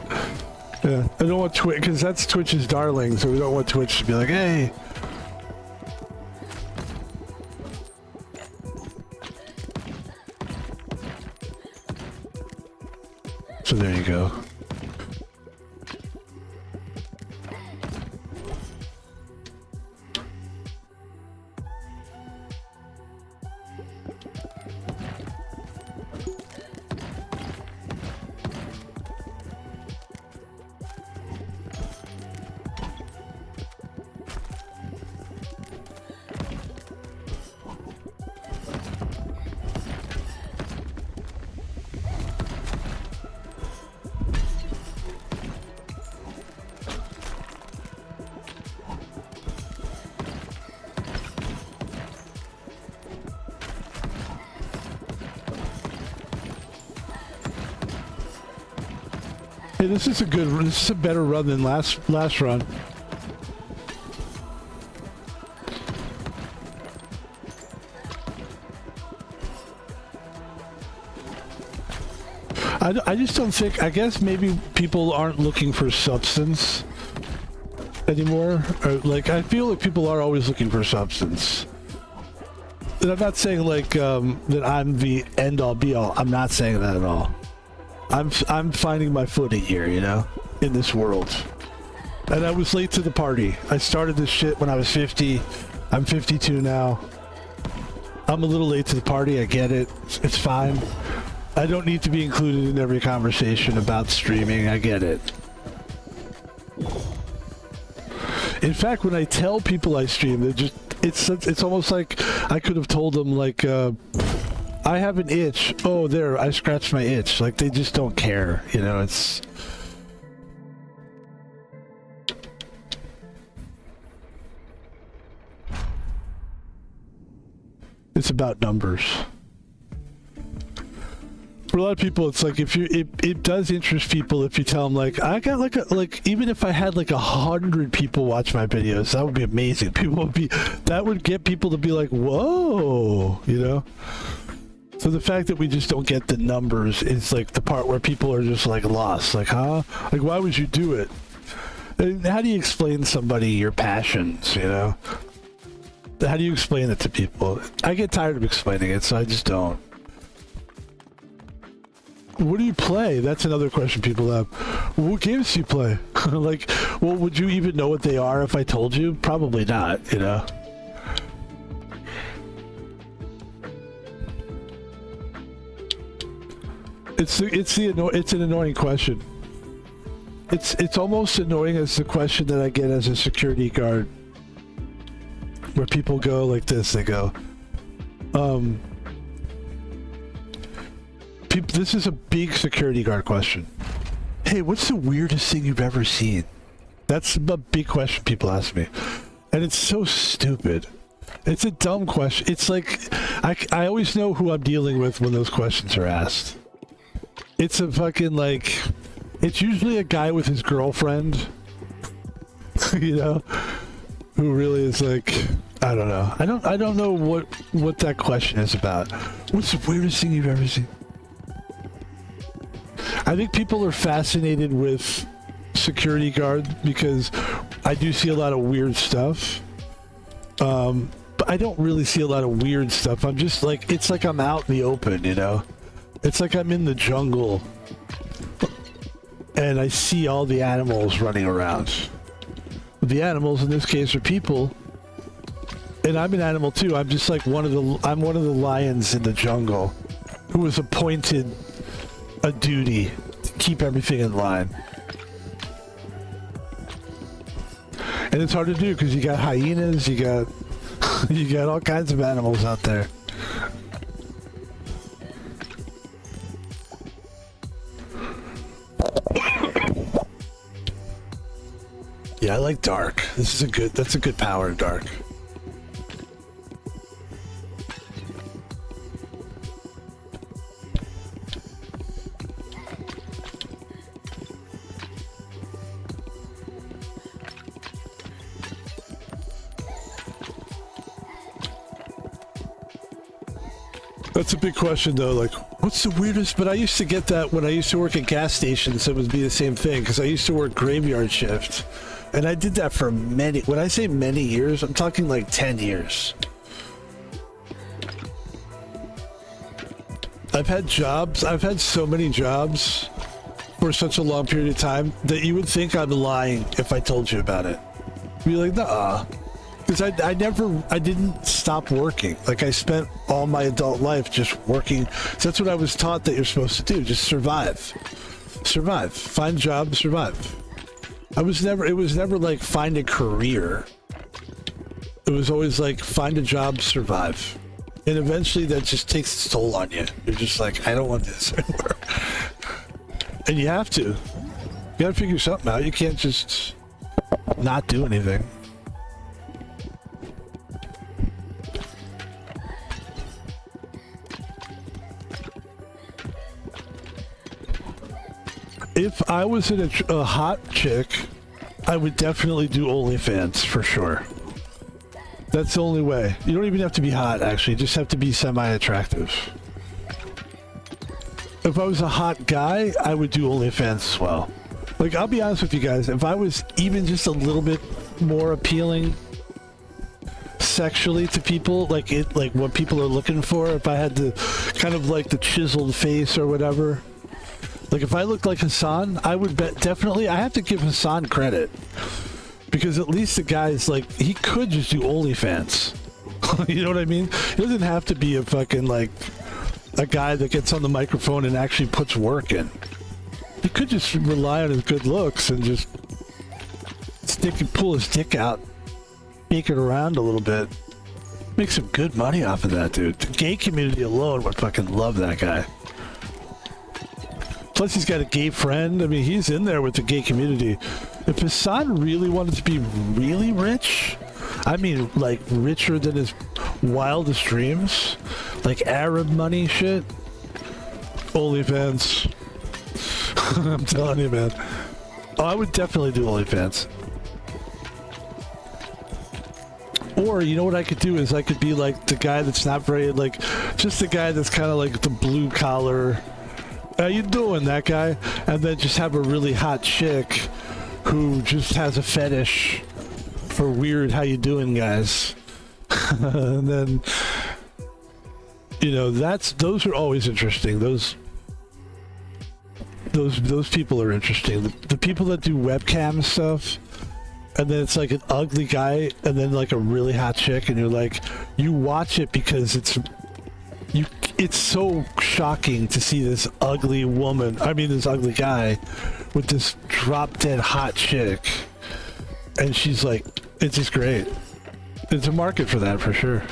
Yeah, I don't want Twitch, because that's Twitch's darling, so we don't want Twitch to be like, hey. So there you go. Hey, this is a better run than last run. I just don't think, I guess maybe people aren't looking for substance anymore. Or like, I feel like people are always looking for substance. And I'm not saying like that I'm the end all be all. I'm not saying that at all. I'm finding my footing here, you know, in this world. And I was late to the party. I started this shit when I was 50. I'm 52 now. I'm a little late to the party. I get it. It's fine. I don't need to be included in every conversation about streaming. I get it. In fact, when I tell people I stream, they're just, it's almost like I could have told them like, I have an itch. Oh, there, I scratched my itch. Like, they just don't care, you know, it's... It's about numbers. For a lot of people, it's like if you, it does interest people if you tell them like, I got like even if I had like 100 people watch my videos, that would be amazing. That would get people to be like, whoa, you know? So the fact that we just don't get the numbers is like the part where people are just like lost. Like, huh? Like, why would you do it? And how do you explain to somebody your passions, you know? How do you explain it to people? I get tired of explaining it, so I just don't. What do you play? That's another question people have. What games do you play? Like, well, would you even know what they are if I told you? Probably not, you know? It's an annoying question. It's almost annoying as the question that I get as a security guard, where people go like this. They go, People, this is a big security guard question. Hey, what's the weirdest thing you've ever seen? That's a big question people ask me. And it's so stupid. It's a dumb question. It's like, I always know who I'm dealing with when those questions are asked. It's a fucking like, it's usually a guy with his girlfriend, you know, who really is like, I don't know. I don't know what that question is about. What's the weirdest thing you've ever seen? I think people are fascinated with security guard because I do see a lot of weird stuff. But I don't really see a lot of weird stuff. I'm just like, it's like I'm out in the open, you know? It's like I'm in the jungle and I see all the animals running around. The animals in this case are people. And I'm an animal too. I'm just like I'm one of the lions in the jungle who was appointed a duty to keep everything in line. And it's hard to do because you got hyenas, you got all kinds of animals out there. Yeah, I like dark. That's a good power in dark. That's a big question though, like, what's the weirdest? But I used to get that when I used to work at gas stations, it would be the same thing, because I used to work graveyard shift. And I did that for when I say many years, I'm talking like 10 years. I've had so many jobs for such a long period of time that you would think I'm lying if I told you about it. You'd be like, nah. Because I didn't stop working. Like, I spent all my adult life just working. So that's what I was taught that you're supposed to do. Just survive. Survive. Find a job, survive. It was never like find a career. It was always like find a job, survive. And eventually that just takes its toll on you. You're just like, I don't want this anymore. And you have to. You gotta figure something out. You can't just not do anything. If I was in a hot chick, I would definitely do OnlyFans for sure. That's the only way. You don't even have to be hot, actually. You just have to be semi-attractive. If I was a hot guy, I would do OnlyFans as well. Like, I'll be honest with you guys. If I was even just a little bit more appealing sexually to people, like what people are looking for, if I had the kind of like the chiseled face or whatever. Like, if I looked like Hassan, I would bet definitely, I have to give Hassan credit. Because at least the guy's like, he could just do OnlyFans. You know what I mean? He doesn't have to be a fucking, like, a guy that gets on the microphone and actually puts work in. He could just rely on his good looks and just pull his dick out, shake it around a little bit. Make some good money off of that, dude. The gay community alone would fucking love that guy. Plus, he's got a gay friend. I mean, he's in there with the gay community. If Hassan really wanted to be really rich, I mean, like, richer than his wildest dreams, like Arab money shit, OnlyFans. I'm telling you, man. Oh, I would definitely do OnlyFans. Or, you know what I could do is I could be like the guy that's not very, like, just the guy that's kind of like the blue collar. How you doing, that guy? And then just have a really hot chick who just has a fetish for weird how you doing guys. And then, you know, those are always interesting. Those people are interesting. The people that do webcam stuff, and then it's like an ugly guy and then like a really hot chick, and you're like, you watch it because it's so shocking to see this ugly this ugly guy with this drop-dead hot chick. And she's like, it's just great. There's a market for that for sure.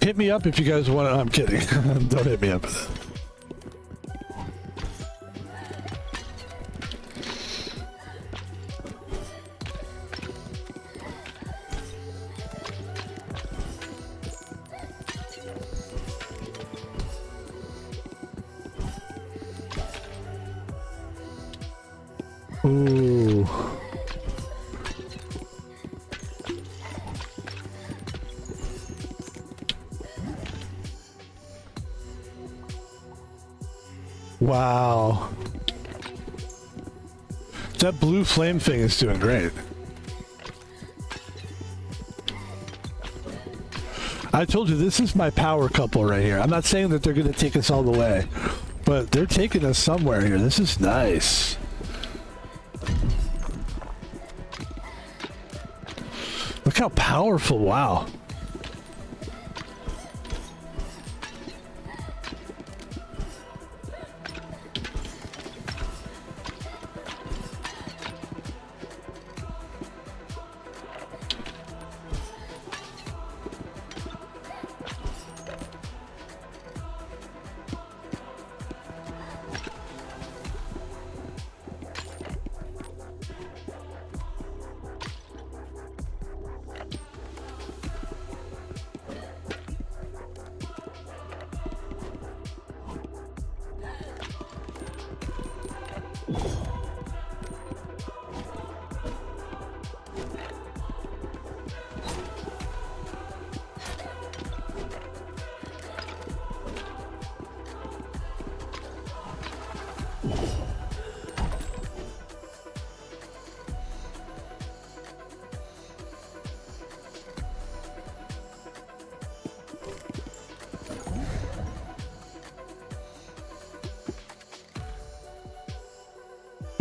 Hit me up if you guys want to. I'm kidding. Don't hit me up with that. Wow. That blue flame thing is doing great. I told you, this is my power couple right here. I'm not saying that they're going to take us all the way, but they're taking us somewhere here. This is nice. Look how powerful. Wow.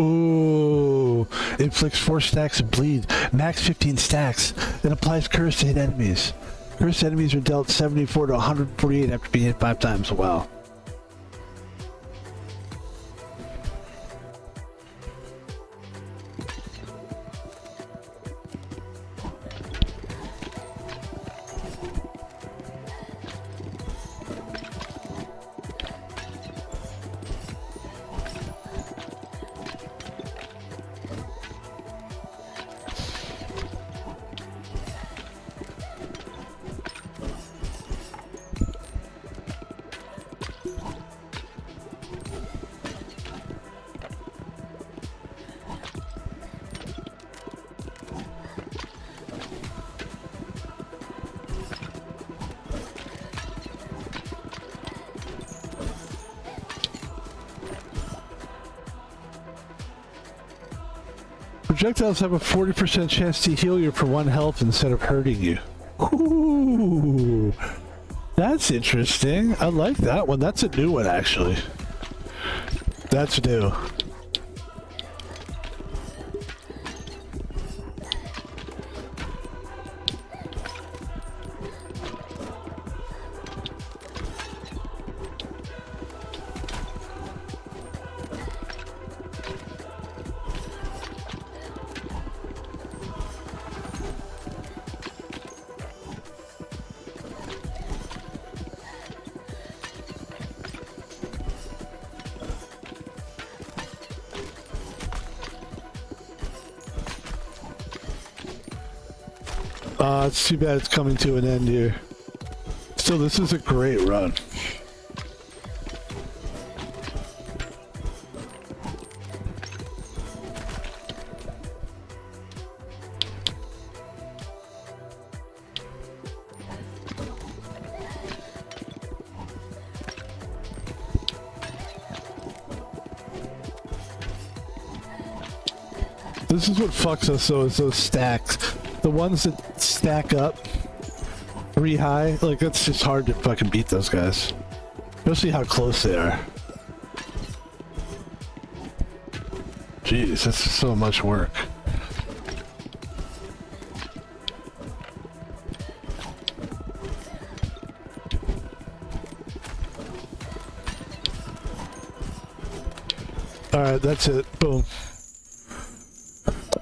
Ooh, inflicts 4 stacks of bleed, max 15 stacks, and applies curse to hit enemies. Cursed enemies are dealt 74 to 148 after being hit 5 times. Wow. Projectiles have a 40% chance to heal you for 1 health instead of hurting you. Ooh, that's interesting. I like that one. That's a new one, actually. That's new. It's too bad it's coming to an end here. Still, this is a great run. This is what fucks us though, is those stacks. The ones that stack up 3 high, like it's just hard to fucking beat those guys. Especially how close they are. Jeez, that's so much work. Alright, that's it. Boom.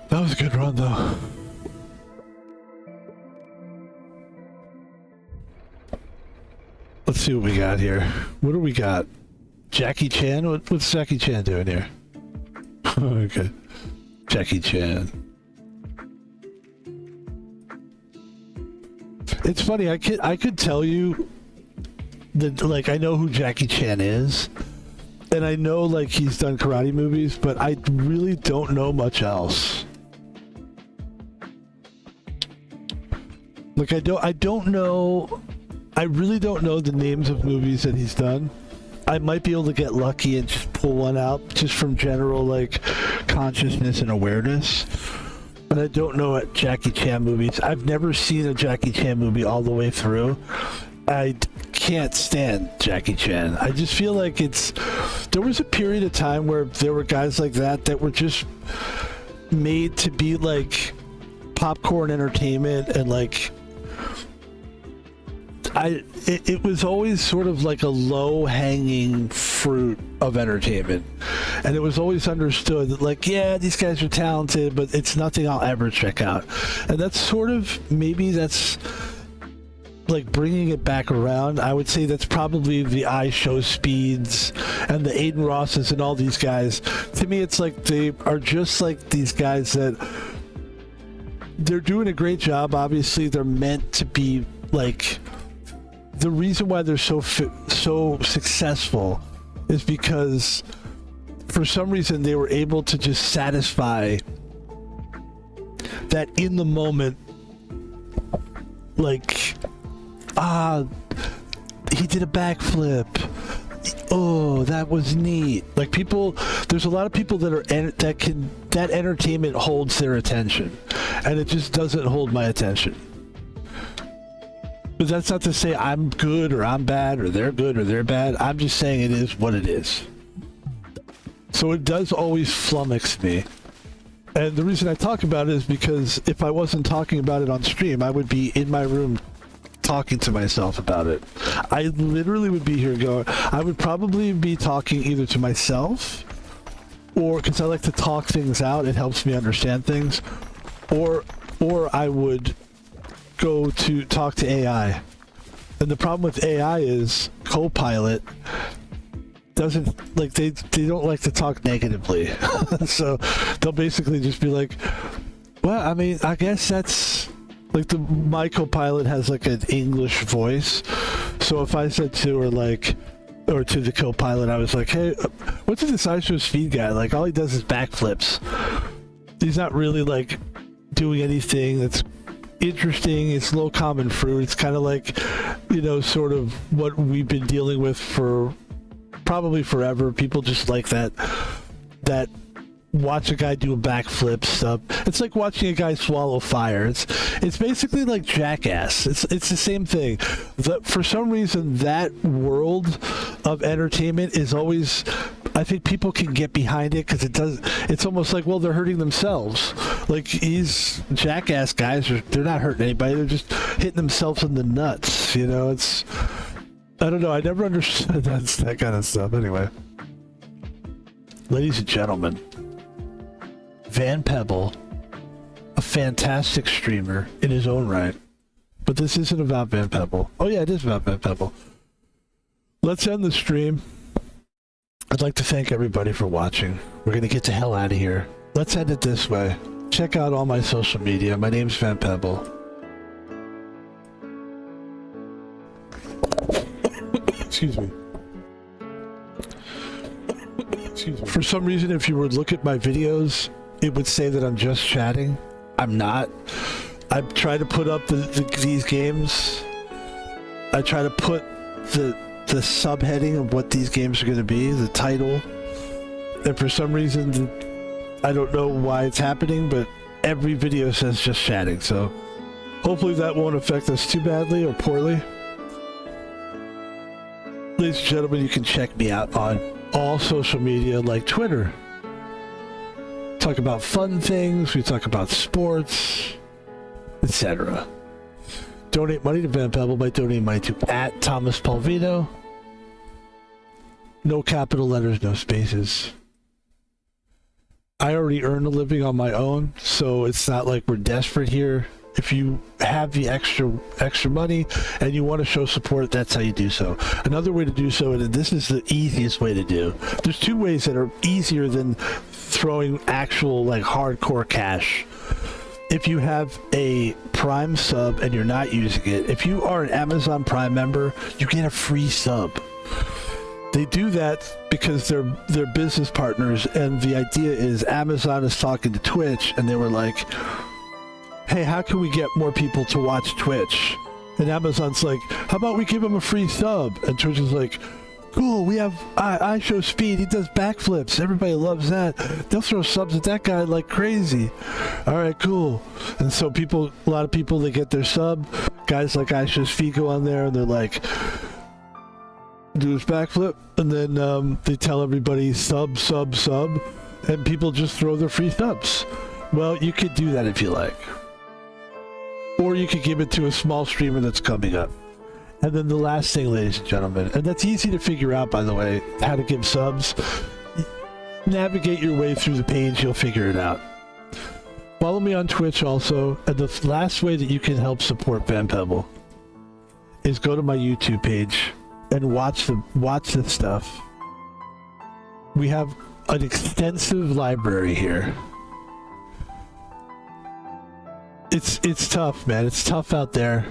That was a good run though. Let's see what we got here. What do we got? Jackie Chan? What's Jackie Chan doing here? Okay. Jackie Chan. It's funny, I could tell you that, like, I know who Jackie Chan is. And I know, like, he's done karate movies, but I really don't know much else. Like, I don't know... I really don't know the names of movies that he's done. I might be able to get lucky and just pull one out just from general like consciousness and awareness. But I don't know at Jackie Chan movies. I've never seen a Jackie Chan movie all the way through. I can't stand Jackie Chan. I just feel like there was a period of time where there were guys like that were just made to be like popcorn entertainment, and like it was always sort of like a low-hanging fruit of entertainment, and it was always understood that like, yeah, these guys are talented, but it's nothing I'll ever check out. And that's sort of, maybe that's like bringing it back around. I would say that's probably the I Show Speeds and the Aiden Rosses and all these guys. To me, it's like they are just like these guys that they're doing a great job. Obviously, they're meant to be like, the reason why they're so successful is because for some reason they were able to just satisfy that in the moment, like, he did a backflip. Oh, that was neat. Like, people, there's a lot of people that are that entertainment holds their attention, and it just doesn't hold my attention. But that's not to say I'm good or I'm bad or they're good or they're bad. I'm just saying it is what it is. So it does always flummox me. And the reason I talk about it is because if I wasn't talking about it on stream, I would be in my room talking to myself about it. I literally would be here going, I would probably be talking either to myself, or because I like to talk things out, it helps me understand things, or I would go to talk to AI. And the problem with AI is Copilot doesn't like, they don't like to talk negatively. So they'll basically just be like, well, I mean, I guess that's like, my Copilot has like an English voice. So if I said to her like, or to the Copilot, I was like, hey, what's this I Show Speed guy? Like, all he does is backflips. He's not really like doing anything that's interesting. It's low common fruit. It's kind of like, you know, sort of what we've been dealing with for probably forever. People just like that watch a guy do a backflip stuff. It's like watching a guy swallow fire. It's basically like Jackass. It's the same thing. For some reason, that world of entertainment is always, I think people can get behind it because it's almost like, well, they're hurting themselves. Like, these Jackass guys, they're not hurting anybody. They're just hitting themselves in the nuts. You know, I don't know. I never understood that kind of stuff. Anyway, ladies and gentlemen, Van Pebble, a fantastic streamer in his own right. But this isn't about Van Pebble. Oh yeah, it is about Van Pebble. Let's end the stream. I'd like to thank everybody for watching. We're going to get the hell out of here. Let's end it this way. Check out all my social media. My name's Van Pebble. Excuse me. For some reason, if you would look at my videos, it would say that I'm just chatting. I'm not. I try to put up these games. I try to put the subheading of what these games are going to be, the title. And for some reason, I don't know why it's happening, but every video says just chatting. So hopefully that won't affect us too badly or poorly. Ladies and gentlemen, you can check me out on all social media like Twitter. Talk about fun things, we talk about sports, etc. Donate money to Van Pebble by donating money to @ThomasPalvino. No capital letters, no spaces. I already earn a living on my own, so it's not like we're desperate here. If you have the extra money and you want to show support, that's how you do so. Another way to do so, and this is the easiest way to do. There's two ways that are easier than throwing actual like hardcore cash. If you have a Prime sub and you're not using it, if you are an Amazon Prime member, you get a free sub. They do that because they're business partners, and the idea is Amazon is talking to Twitch, and they were like, hey, how can we get more people to watch Twitch? And Amazon's like, how about we give them a free sub? And Twitch is like, Cool, we have I show speed. He does backflips. Everybody loves that. They'll throw subs at that guy like crazy. All right, cool. And so a lot of people, they get their sub. Guys like I show speed go on there and they're like, do his backflip, and then they tell everybody sub, and people just throw their free subs. Well, you could do that if you like. Or you could give it to a small streamer that's coming up. And then the last thing, ladies and gentlemen, and that's easy to figure out, by the way, how to give subs. Navigate your way through the page, you'll figure it out. Follow me on Twitch also, and the last way that you can help support Pebble is go to my YouTube page and watch the stuff. We have an extensive library here. It's tough, man. It's tough out there.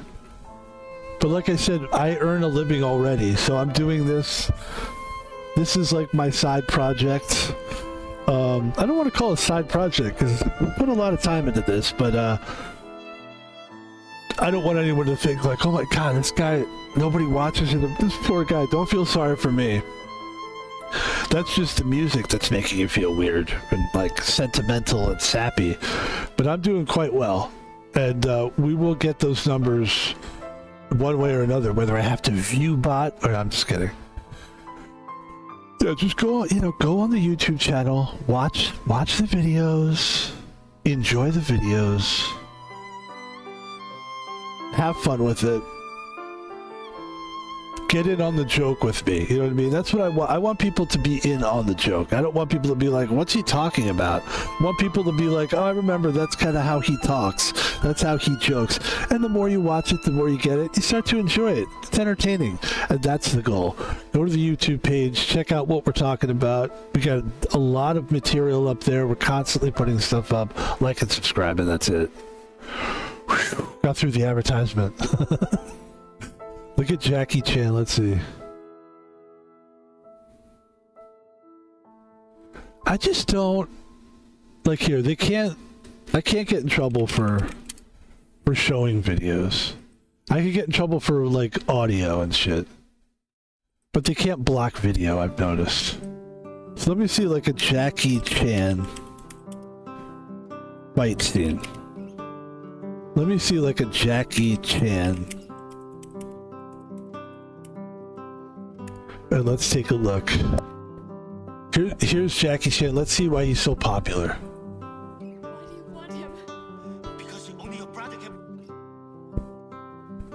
But like I said, I earn a living already, so I'm doing this. This is like my side project. I don't want to call it a side project because we put a lot of time into this, but I don't want anyone to think like, oh my god, this guy, nobody watches him. This poor guy, don't feel sorry for me. That's just the music that's making you feel weird and like sentimental and sappy. But I'm doing quite well, and we will get those numbers one way or another, whether I have to view bot or I'm just kidding. Yeah, just go on the YouTube channel, watch the videos, enjoy the videos, have fun with it, get in on the joke with me. You know what I mean? That's what I want. I want people to be in on the joke. I don't want people to be like, what's he talking about? I want people to be like, oh, I remember that's kind of how he talks. That's how he jokes. And the more you watch it, the more you get it. You start to enjoy it. It's entertaining. And that's the goal. Go to the YouTube page. Check out what we're talking about. We got a lot of material up there. We're constantly putting stuff up. Like and subscribe, and that's it. Whew. Got through the advertisement. Look at Jackie Chan, let's see. I just don't like here, I can't get in trouble for showing videos. I could get in trouble for like audio and shit. But they can't block video, I've noticed. So let me see like a Jackie Chan fight scene. Let me see like a Jackie Chan. And let's take a look. Here's Jackie Chan. Let's see why he's so popular. Why do you want him? Because only your brother can.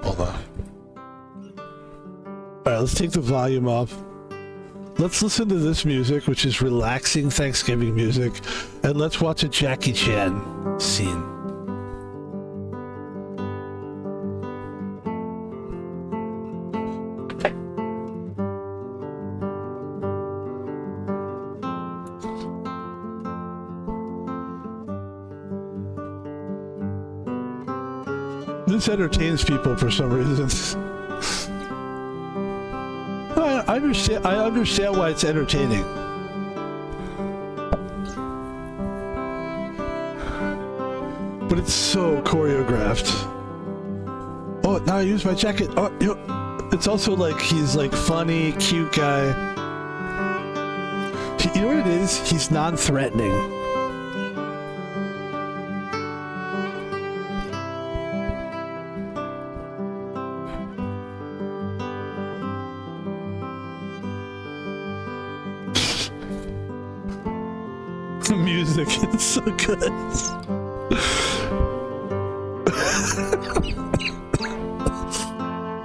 Hold on. Alright, let's take the volume off. Let's listen to this music, which is relaxing Thanksgiving music. And let's watch a Jackie Chan scene. This entertains people for some reason. I understand why it's entertaining. But it's so choreographed. Oh, now I use my jacket. Oh, it's also like he's like funny, cute guy. You know what it is? He's non-threatening. The music is so good.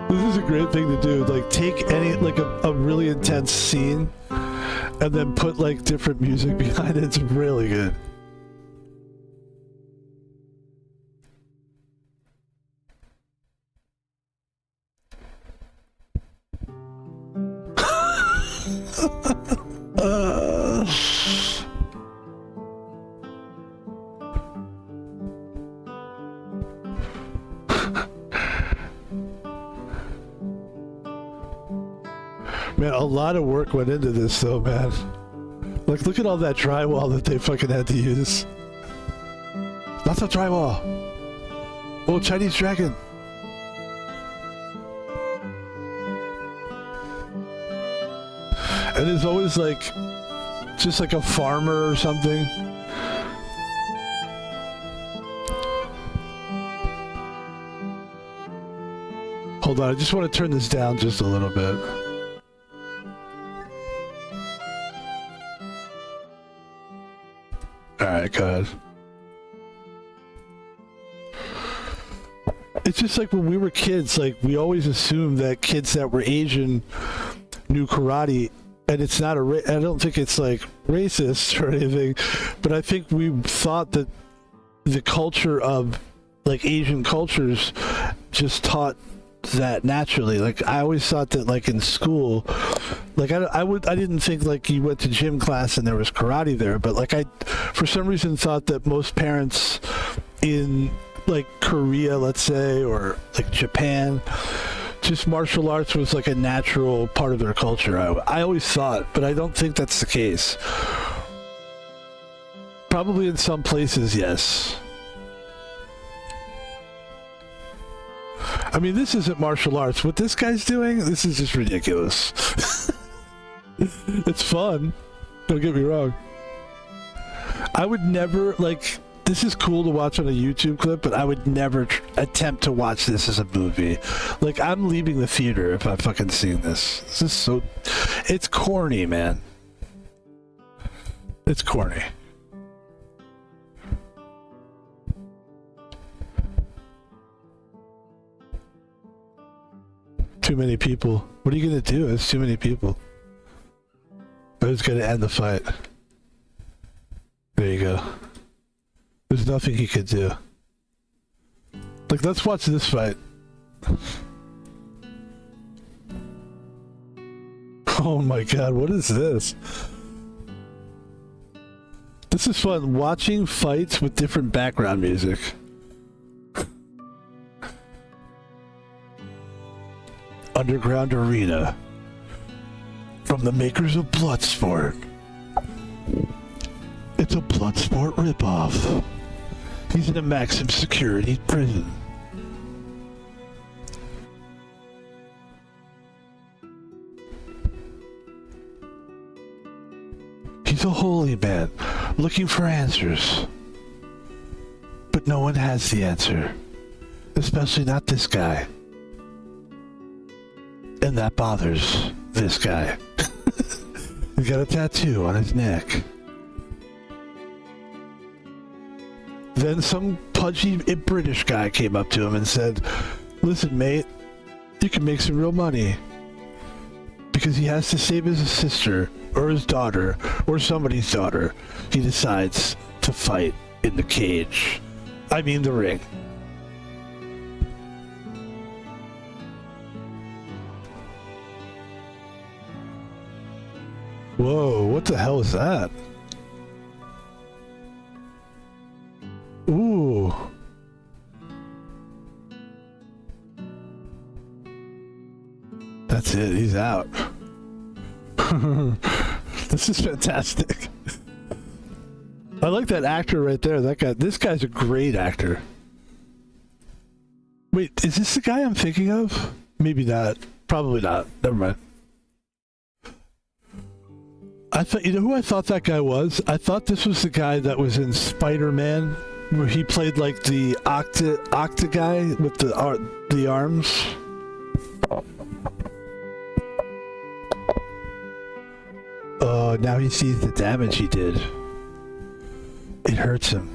This is a great thing to do. Like take any like a really intense scene and then put like different music behind it. It's really good. Man, a lot of work went into this though, man. Like, look at all that drywall that they fucking had to use. Lots of drywall. Oh, Chinese dragon. And it's always like, just like a farmer or something. Hold on, I just want to turn this down just a little bit. Alright, go ahead. It's just like when we were kids, like we always assumed that kids that were Asian knew karate, and it's not I don't think it's like racist or anything, but I think we thought that the culture of like Asian cultures just taught that naturally. Like I always thought that like in school, like I didn't think like you went to gym class and there was karate there, but like I for some reason thought that most parents in like Korea, let's say, or like Japan, just martial arts was like a natural part of their culture. I always thought, but I don't think that's the case. Probably in some places, yes. I mean, this isn't martial arts. What this guy's doing, this is just ridiculous. It's fun. Don't get me wrong. I would never, like, this is cool to watch on a YouTube clip, but I would never attempt to watch this as a movie. Like, I'm leaving the theater if I'm fucking seeing this. This is so... It's corny, man. It's corny. Too many people. What are you gonna do? It's too many people. Who's gonna end the fight? There you go. There's nothing he could do. Like, let's watch this fight. Oh my god, what is this? This is fun, watching fights with different background music. Underground Arena. From the makers of Bloodsport. It's a Bloodsport ripoff. He's in a maximum security prison. He's a holy man, looking for answers. But no one has the answer. Especially not this guy. And that bothers this guy. He's got a tattoo on his neck. Then some pudgy British guy came up to him and said, "Listen, mate, you can make some real money." Because he has to save his sister, or his daughter, or somebody's daughter. He decides to fight in the cage. I mean the ring. Whoa, what the hell is that? Ooh. That's it, he's out. This is fantastic. I like that actor right there. This guy's a great actor. Wait, is this the guy I'm thinking of? Maybe not. Probably not. Never mind. I thought, you know who I thought that guy was? I thought this was the guy that was in Spider-Man, where he played like the Octa guy with the arms. Oh, now he sees the damage he did. It hurts him.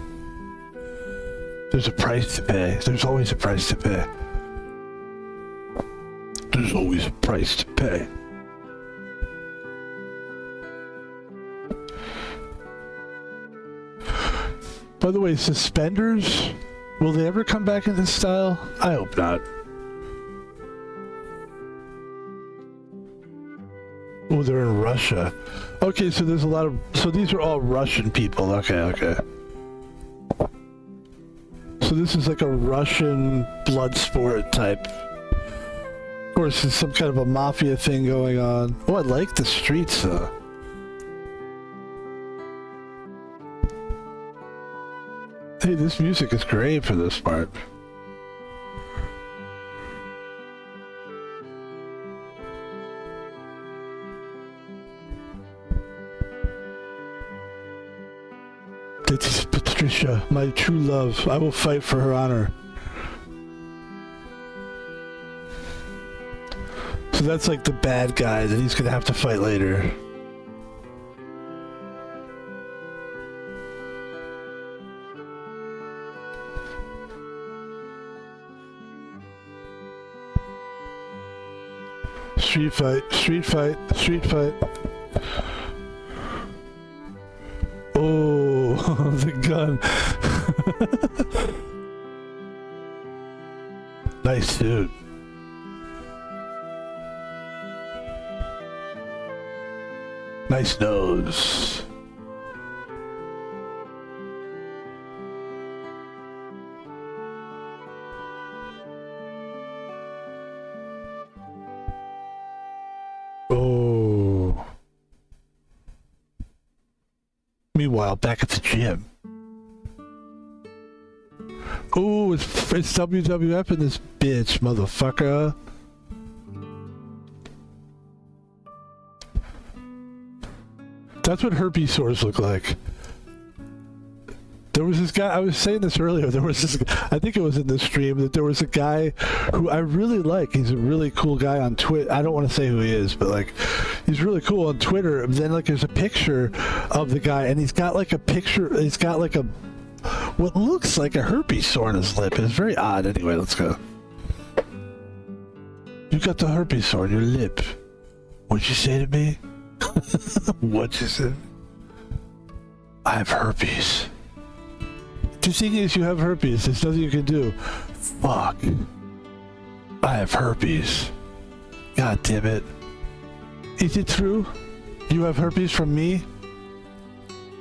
There's a price to pay. There's always a price to pay. There's always a price to pay. By the way, suspenders, will they ever come back in this style? I hope not. Oh, they're in Russia. Okay, so there's a lot of... So these are all Russian people. Okay. So this is like a Russian blood sport type. Of course, there's some kind of a mafia thing going on. Oh, I like the streets, though. Hey, this music is great for this part. Misha, my true love. I will fight for her honor. So that's like the bad guy that he's gonna have to fight later. Street fight, street fight, street fight. Oh, the gun. Nice suit. Nice nose. Oh. Meanwhile, back at the gym. Oh, it's WWF in this bitch, motherfucker. That's what herpes sores look like. There was this guy, I was saying this earlier, there was this, I think it was in the stream, that there was a guy who I really like. He's a really cool guy on Twitter. I don't want to say who he is, but like, he's really cool on Twitter. And then like there's a picture of the guy, and he's got like a picture, he's got like a, what looks like a herpes sore on his lip. It's very odd. Anyway, let's go. You got the herpes sore on your lip. What'd you say to me? What'd you say? I have herpes. The thing is, you have herpes. There's nothing you can do. Fuck. I have herpes. God damn it. Is it true? You have herpes from me?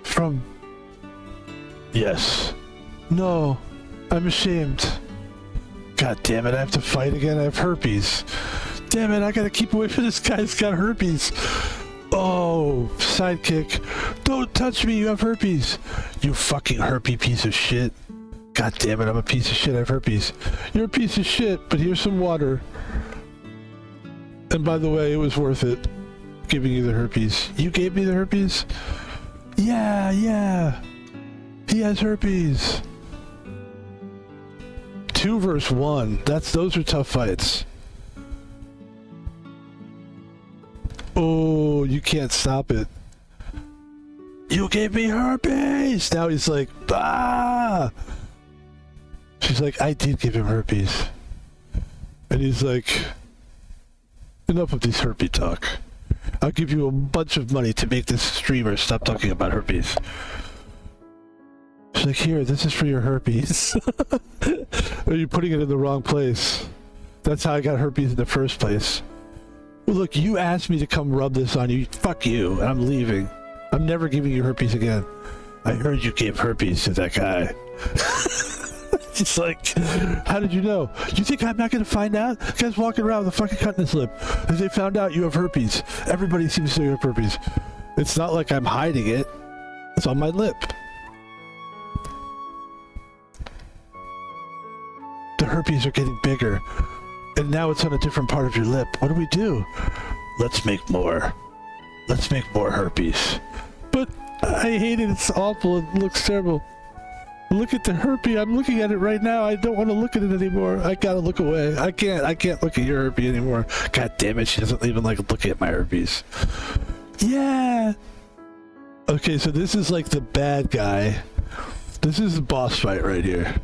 From... Yes. No. I'm ashamed. God damn it, I have to fight again. I have herpes. Damn it, I gotta keep away from this guy who's got herpes. Oh, sidekick. Don't touch me, you have herpes. You fucking herpy piece of shit. God damn it, I'm a piece of shit, I have herpes. You're a piece of shit, but here's some water. And by the way, it was worth it. Giving you the herpes. You gave me the herpes? Yeah. He has herpes. 2 versus 1. Those are tough fights. Oh, you can't stop it. You gave me herpes! Now he's like, bah! She's like, I did give him herpes. And he's like, enough of this herpes talk. I'll give you a bunch of money to make this streamer stop talking about herpes. She's like, here, this is for your herpes. Are you putting it in the wrong place? That's how I got herpes in the first place. Well, look, you asked me to come rub this on you. Fuck you. And I'm leaving. I'm never giving you herpes again. I heard you gave herpes to that guy. It's like, how did you know? You think I'm not going to find out? The guy's walking around with a fucking cut in his lip. If they found out you have herpes, everybody seems to have herpes. It's not like I'm hiding it. It's on my lip. The herpes are getting bigger. And now it's on a different part of your lip. What do we do? Let's make more. Let's make more herpes. But I hate it. It's awful. It looks terrible. Look at the herpes. I'm looking at it right now. I don't want to look at it anymore. I gotta look away. I can't look at your herpes anymore. God damn it. She doesn't even like looking at my herpes. Yeah. Okay, so this is like the bad guy. This is the boss fight right here.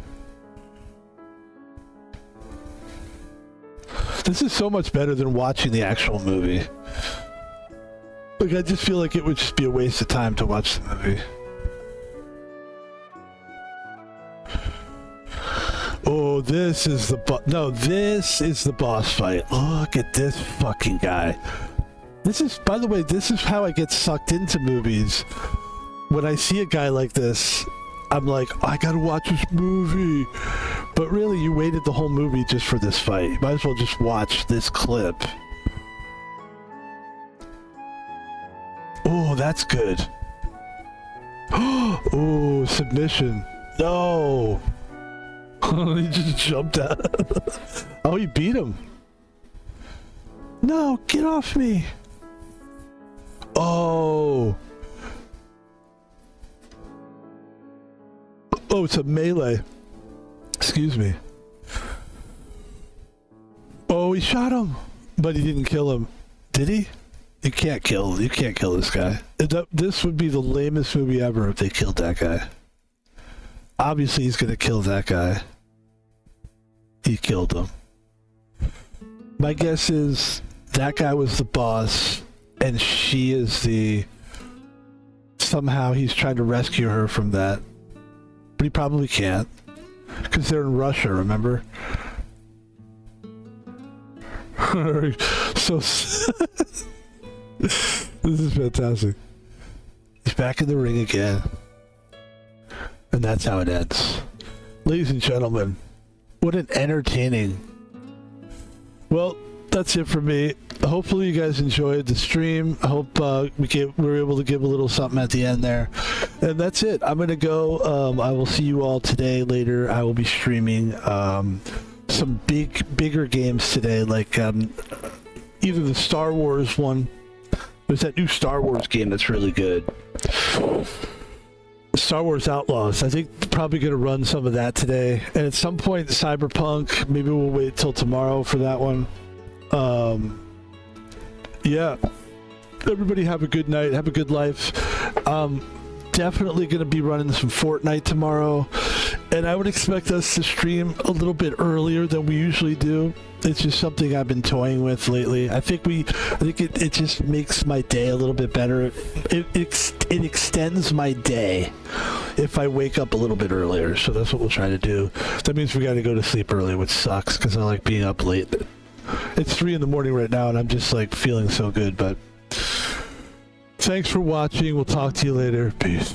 This is so much better than watching the actual movie. Like, I just feel like it would just be a waste of time to watch the movie. Oh, this is the this is the boss fight. Look at this fucking guy. This is, by the way, this is how I get sucked into movies. When I see a guy like this, I'm like, I gotta watch this movie. But really, you waited the whole movie just for this fight. You might as well just watch this clip. Oh, that's good. Oh, submission. No. He just jumped out. Oh, he beat him. No, get off me. Oh. Oh, it's a melee. Excuse me. Oh, he shot him, but he didn't kill him. Did he? You can't kill this guy. This would be the lamest movie ever if they killed that guy. Obviously, he's gonna kill that guy. He killed him. My guess is that guy was the boss, and she is the... Somehow he's trying to rescue her from that. But he probably can't. Because they're in Russia, remember? So... This is fantastic. He's back in the ring again. And that's how it ends. Ladies and gentlemen, what an entertaining... Well, that's it for me. Hopefully you guys enjoyed the stream. I hope we were able to give a little something at the end there. And that's it. I'm going to go. I will see you all today later. I will be streaming some bigger games today, like either the Star Wars one. There's that new Star Wars game that's really good. Star Wars Outlaws. I think probably going to run some of that today. And at some point, Cyberpunk. Maybe we'll wait till tomorrow for that one. Yeah. Everybody have a good night. Have a good life. Definitely going to be running some Fortnite tomorrow. And I would expect us to stream a little bit earlier than we usually do. It's just something I've been toying with lately. I think it just makes my day a little bit better. It extends my day if I wake up a little bit earlier. So that's what we'll try to do. That means we got to go to sleep early, which sucks because I like being up late. It's 3 in the morning right now, and I'm just like feeling so good. But thanks for watching. We'll talk to you later. Peace.